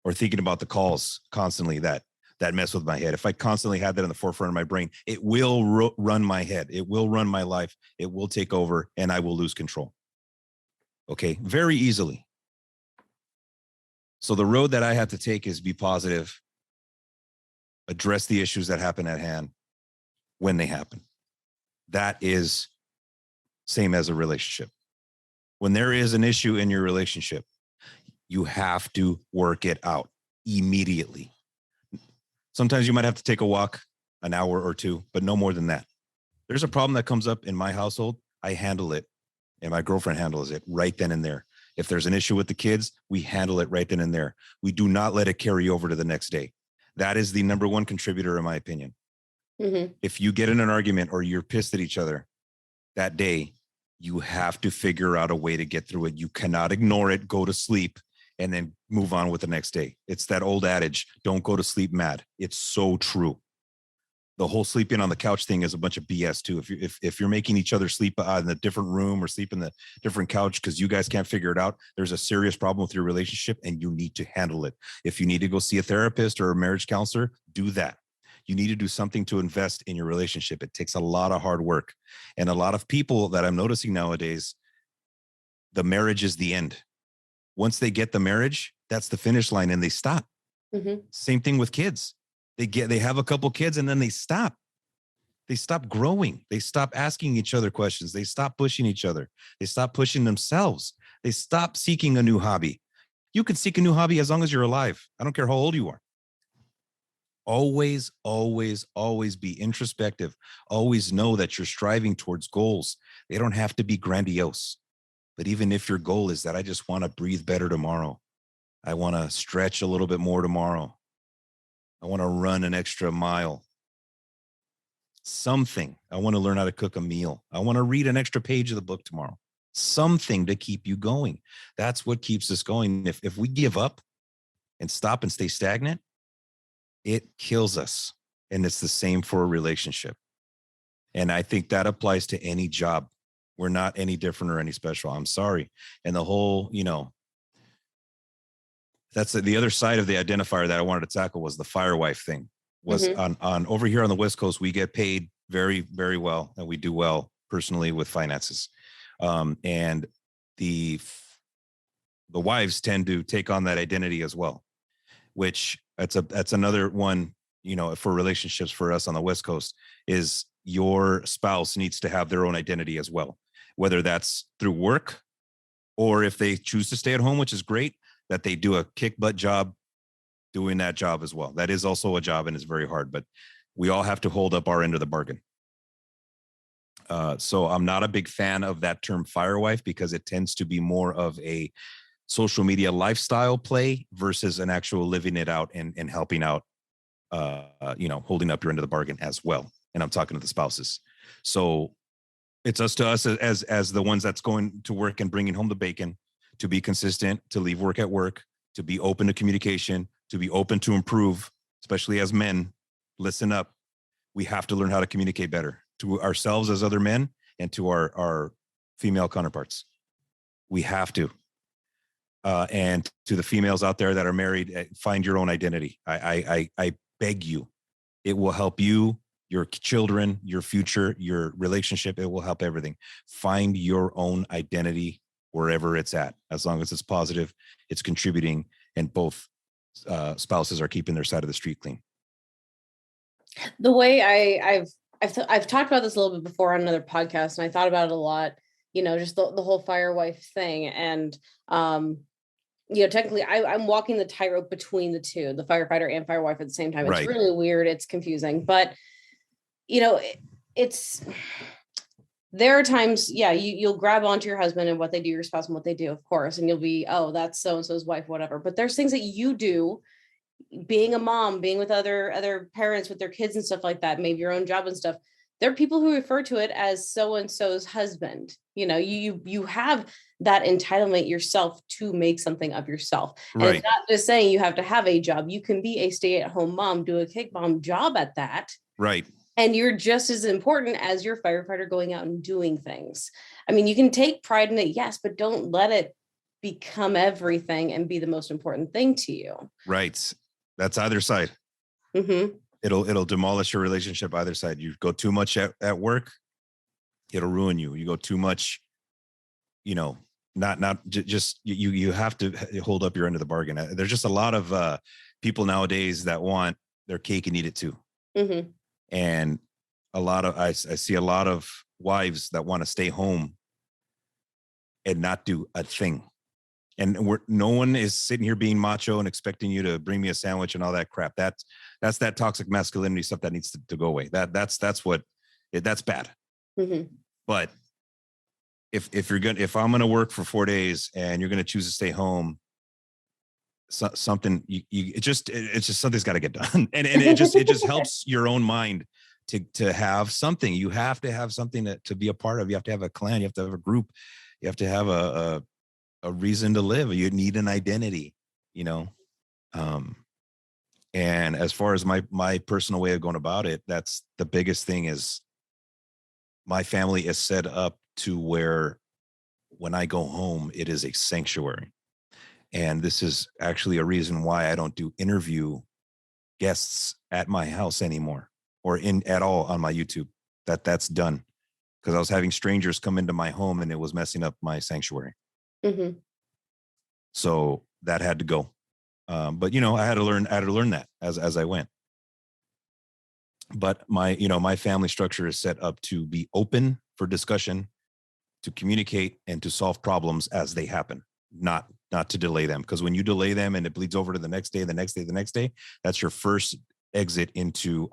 Or thinking about the calls constantly that mess with my head. If I constantly had that in the forefront of my brain, it will run my head. It will run my life. It will take over and I will lose control. Okay. Very easily. So the road that I have to take is be positive, address the issues that happen at hand when they happen. That is same as a relationship. When there is an issue in your relationship, you have to work it out immediately. Sometimes you might have to take a walk an hour or two, but no more than that. There's a problem that comes up in my household. I handle it and my girlfriend handles it right then and there. If there's an issue with the kids, we handle it right then and there. We do not let it carry over to the next day. That is the number one contributor, in my opinion. Mm-hmm. If you get in an argument or you're pissed at each other that day, you have to figure out a way to get through it. You cannot ignore it, go to sleep, and then move on with the next day. It's that old adage, don't go to sleep mad. It's so true. The whole sleeping on the couch thing is a bunch of BS too. If you're making each other sleep in a different room or sleep in the different couch because you guys can't figure it out, there's a serious problem with your relationship and you need to handle it. If you need to go see a therapist or a marriage counselor, do that. You need to do something to invest in your relationship. It takes a lot of hard work. And a lot of people that I'm noticing nowadays, the marriage is the end. Once they get the marriage, that's the finish line and they stop. Mm-hmm. Same thing with kids. They have a couple kids and then they stop. They stop growing. They stop asking each other questions. They stop pushing each other. They stop pushing themselves. They stop seeking a new hobby. You can seek a new hobby as long as you're alive. I don't care how old you are. Always, always, always be introspective. Always know that you're striving towards goals. They don't have to be grandiose. But even if your goal is that I just want to breathe better tomorrow, I want to stretch a little bit more tomorrow, I want to run an extra mile, something. I want to learn how to cook a meal. I want to read an extra page of the book tomorrow. Something to keep you going. That's what keeps us going. If we give up and stop and stay stagnant, it kills us. And it's the same for a relationship. And I think that applies to any job. We're not any different or any special. I'm sorry. And the whole, that's the other side of the identifier that I wanted to tackle was the firewife thing. Was on over here on the West Coast, we get paid very, very well, and we do well personally with finances. And the wives tend to take on that identity as well, which that's another one, for relationships for us on the West Coast, is your spouse needs to have their own identity as well, whether that's through work or if they choose to stay at home, which is great, that they do a kick butt job doing that job as well. That is also a job and it's very hard, but we all have to hold up our end of the bargain. So I'm not a big fan of that term firewife because it tends to be more of a social media lifestyle play versus an actual living it out and helping out, holding up your end of the bargain as well. And I'm talking to the spouses. So it's us to us as the ones that's going to work and bringing home the bacon, to be consistent, to leave work at work, to be open to communication, to be open to improve, especially as men. Listen up. We have to learn how to communicate better to ourselves as other men and to our female counterparts. We have to. And to the females out there that are married, find your own identity. I beg you. It will help you, your children, your future, your relationship. It will help everything. Find your own identity wherever it's at. As long as it's positive, it's contributing, and both spouses are keeping their side of the street clean. The way I've talked about this a little bit before on another podcast, and I thought about it a lot, just the whole firewife thing. And, technically I'm walking the tightrope between the two, the firefighter and firewife at the same time. It's Right. really weird. It's confusing, but there are times, you'll grab onto your husband and what they do, your spouse and what they do, of course, and you'll be, oh, that's so-and-so's wife, whatever. But there's things that you do, being a mom, being with other parents with their kids and stuff like that, maybe your own job and stuff. There are people who refer to it as so-and-so's husband. You have that entitlement yourself to make something of yourself. And Right. It's not just saying you have to have a job. You can be a stay-at-home mom, do a kick mom job at that. Right. And you're just as important as your firefighter going out and doing things. I mean, you can take pride in it, yes, but don't let it become everything and be the most important thing to you. Right. That's either side. Mm-hmm. It'll demolish your relationship either side. You go too much at work, it'll ruin you. You go too much, just you have to hold up your end of the bargain. There's just a lot of people nowadays that want their cake and eat it too. Mm-hmm. And I see a lot of wives that want to stay home and not do a thing. And no one is sitting here being macho and expecting you to bring me a sandwich and all that crap. That's that toxic masculinity stuff that needs to go away. That's bad. Mm-hmm. But if I'm going to work for 4 days and you're going to choose to stay home, something it's just something's got to get done. And it just helps your own mind to have something. You have to have something to be a part of. You have to have a clan. You have to have a group. You have to have a reason to live. You need an identity, and as far as my personal way of going about it, that's the biggest thing. Is my family is set up to where when I go home, it is a sanctuary. And this is actually a reason why I don't do interview guests at my house anymore or at all on my YouTube. That's done because I was having strangers come into my home and it was messing up my sanctuary. Mm-hmm. So that had to go. But I had to learn that as I went. But my family structure is set up to be open for discussion, to communicate, and to solve problems as they happen, not to delay them. Because when you delay them and it bleeds over to the next day, the next day, the next day, that's your first exit into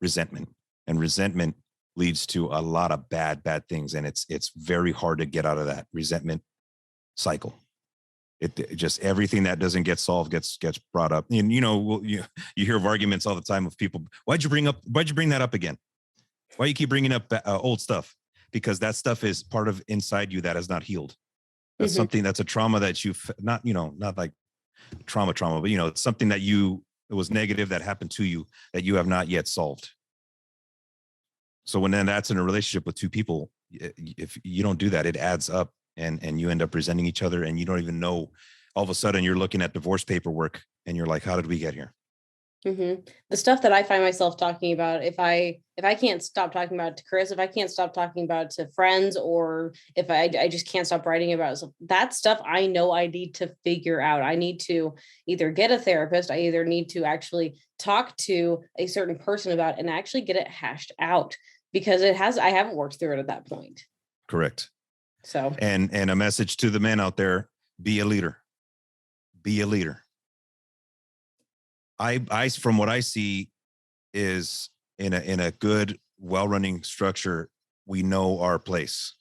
resentment. And resentment leads to a lot of bad things. And it's very hard to get out of that resentment cycle. It just, everything that doesn't get solved gets brought up. And you hear of arguments all the time of people. Why'd you bring that up again? Why you keep bringing up old stuff? Because that stuff is part of inside you that is not healed. That's something, that's a trauma that you've not like trauma, but it's something that it was negative that happened to you that you have not yet solved. So when then that's in a relationship with two people, if you don't do that, it adds up. And you end up resenting each other, and you don't even know. All of a sudden, you're looking at divorce paperwork, and you're like, "How did we get here?" The stuff that I find myself talking about, if I can't stop talking about it to Chris, if I can't stop talking about it to friends, or if I just can't stop writing about it, so that stuff I know I need to figure out. I need to either get a therapist, I either need to actually talk to a certain person about it and actually get it hashed out, because I haven't worked through it at that point. Correct. So, and a message to the men out there: be a leader. Be a leader. I from what I see is in a good, well-running structure, we know our place.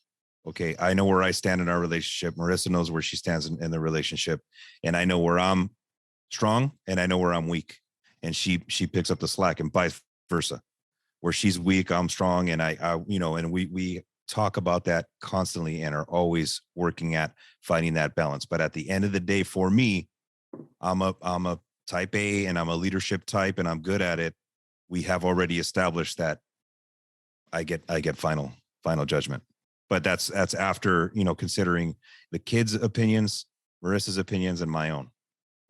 Okay, I know where I stand in our relationship. Marissa knows where she stands in the relationship, and I know where I'm strong, and I know where I'm weak, and she picks up the slack, and vice versa. Where she's weak, I'm strong, and I and we talk about that constantly and are always working at finding that balance. But at the end of the day, for me, I'm a type A, and I'm a leadership type, and I'm good at it. We have already established that I get final judgment. But that's after, considering the kids' opinions, Marissa's opinions, and my own.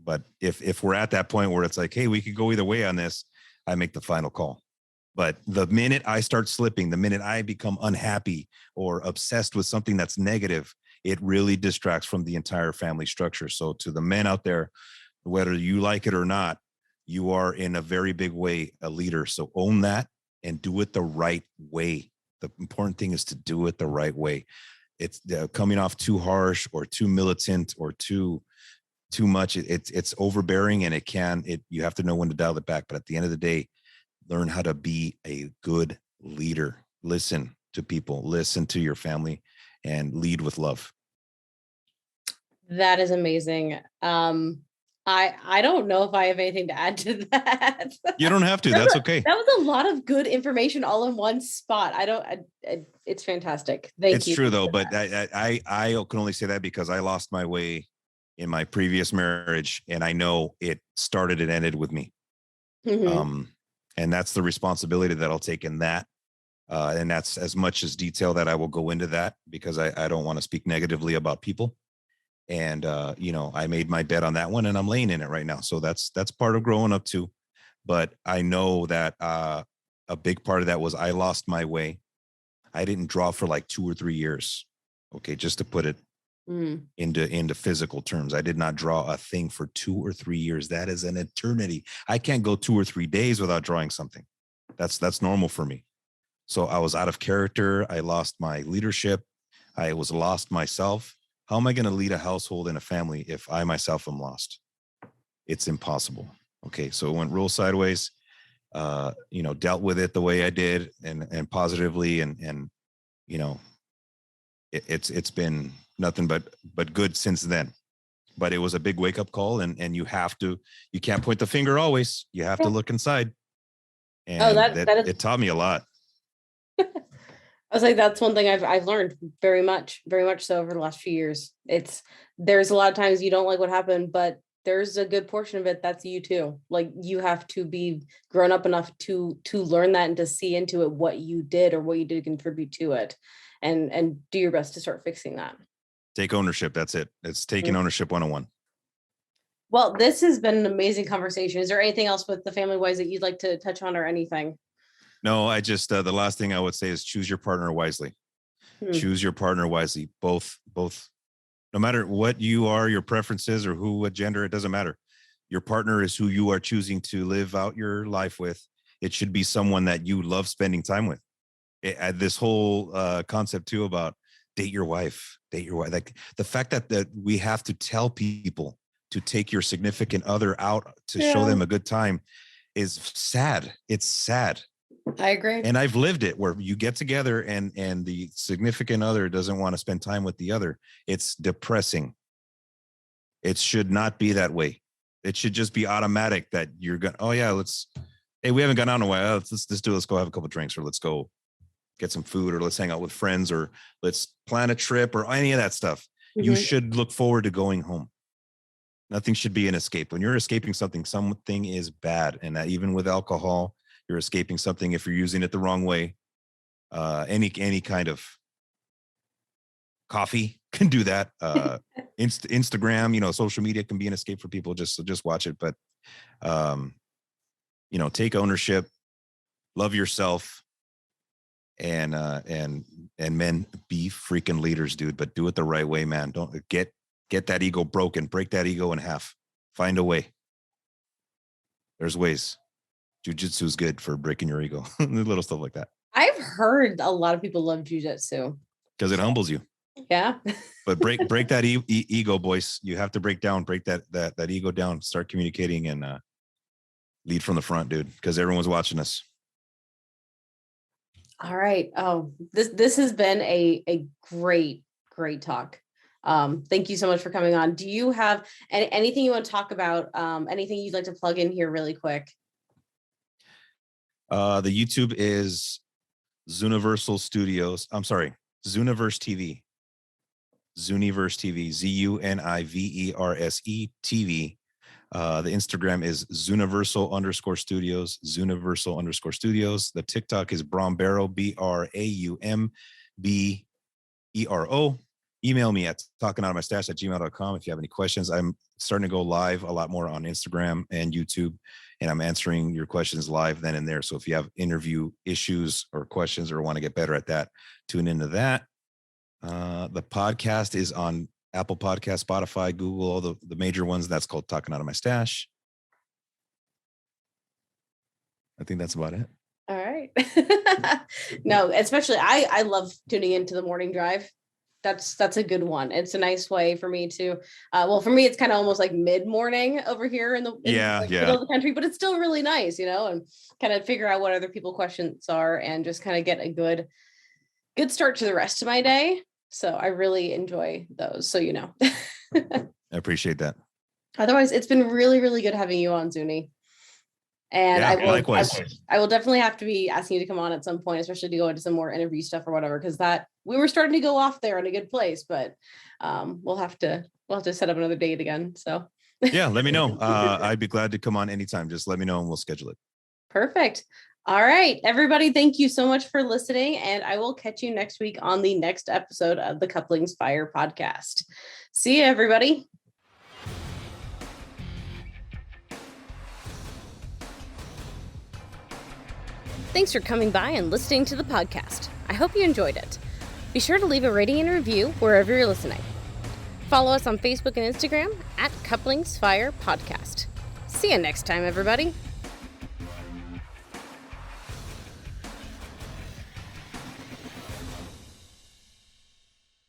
But if we're at that point where it's like, hey, we could go either way on this, I make the final call. But the minute I start slipping, the minute I become unhappy or obsessed with something that's negative, it really distracts from the entire family structure. So to the men out there, whether you like it or not, you are in a very big way a leader. So own that and do it the right way. The important thing is to do it the right way. It's coming off too harsh or too militant or too much. It's overbearing, and you have to know when to dial it back. But at the end of the day, learn how to be a good leader. Listen to people, listen to your family, and lead with love. that is amazing. I don't know if I have anything to add to that. You don't have to. That's okay. That was a lot of good information all in one spot. It's fantastic. Thank you. It's true though, but I can only say that because I lost my way in my previous marriage, and I know it started and ended with me. And that's the responsibility that I'll take in that. And that's as much as detail that I will go into that, because I don't want to speak negatively about people. And, I made my bet on that one, and I'm laying in it right now. So that's part of growing up too. But I know that a big part of that was I lost my way. I didn't draw for like 2 or 3 years. Okay. Just to put it into physical terms. I did not draw a thing for 2 or 3 years. That is an eternity. I can't go 2 or 3 days without drawing something. That's normal for me. So I was out of character. I lost my leadership. I was lost myself. How am I going to lead a household and a family if I myself am lost? It's impossible. Okay. So it went real sideways, dealt with it the way I did and positively. And it's been nothing but good since then. But it was a big wake up call, and you can't point the finger always. You have to look inside. And it taught me a lot. I was like, that's one thing I've learned very much so over the last few years. There's a lot of times you don't like what happened, but there's a good portion of it that's you too. Like, you have to be grown up enough to learn that and to see into it what you did or what you did contribute to it, and do your best to start fixing that. Take ownership. That's it. It's taking ownership 101. Well, this has been an amazing conversation. Is there anything else with the family wise that you'd like to touch on, or anything? No, I just, the last thing I would say is choose your partner wisely. Choose your partner wisely. Both, no matter what you are, your preferences, or what gender, it doesn't matter. Your partner is who you are choosing to live out your life with. It should be someone that you love spending time with. This whole concept too about date your wife. Like the fact that we have to tell people to take your significant other out to show them a good time is sad. It's sad. I agree. And I've lived it where you get together and the significant other doesn't want to spend time with the other. It's depressing. It should not be that way. It should just be automatic that you're going, oh yeah, hey, we haven't gone out in a while. Let's go have a couple of drinks, or let's go get some food, or let's hang out with friends, or let's plan a trip, or any of that stuff. Mm-hmm. You should look forward to going home. Nothing should be an escape. When you're escaping something is bad. And that even with alcohol, you're escaping something if you're using it the wrong way. Any kind of coffee can do that. Instagram, social media can be an escape for people. Just watch it. But, take ownership, love yourself, and men, be freaking leaders, dude, but do it the right way, man. Don't get that ego broken, break that ego in half, find a way. There's ways. Jiu-jitsu is good for breaking your ego. Little stuff like that. I've heard a lot of people love jiu-jitsu because it humbles you. Yeah. But break that ego, boys. You have to break that ego down, start communicating, and lead from the front, dude, because everyone's watching us. All right. Oh, this has been a great talk. Thank you so much for coming on. Do you have anything you want to talk about? Anything you'd like to plug in here really quick? The YouTube is Zuniversal Studios. I'm sorry, Zuniverse TV. Zuniverse TV. ZUNIVERSE TV. The Instagram is Zuniversal_Studios. Zuniversal_Studios. The TikTok is Brombero, BRAUMBERO. Email me at talkinoutofmystache@gmail.com if you have any questions. I'm starting to go live a lot more on Instagram and YouTube, and I'm answering your questions live then and there. So if you have interview issues or questions or want to get better at that, tune into that. The podcast is on Apple Podcast, Spotify, Google, all the major ones. That's called Talkin Outta My Stache. I think that's about it. All right. No, especially I love tuning into the morning drive. That's a good one. It's a nice way for me to, for me, it's kind of almost like mid-morning over here in the middle of the country, but it's still really nice, and kind of figure out what other people's questions are and just kind of get a good start to the rest of my day. So I really enjoy those. So, I appreciate that. Otherwise, it's been really, really good having you on, Zuni. And likewise. I will definitely have to be asking you to come on at some point, especially to go into some more interview stuff or whatever, because we were starting to go off there in a good place, but we'll have to set up another date again. So yeah, let me know. I'd be glad to come on anytime. Just let me know and we'll schedule it. Perfect. All right, everybody. Thank you so much for listening. And I will catch you next week on the next episode of the Couplings Fire podcast. See you, everybody. Thanks for coming by and listening to the podcast. I hope you enjoyed it. Be sure to leave a rating and review wherever you're listening. Follow us on Facebook and Instagram at Couplings Fire Podcast. See you next time, everybody.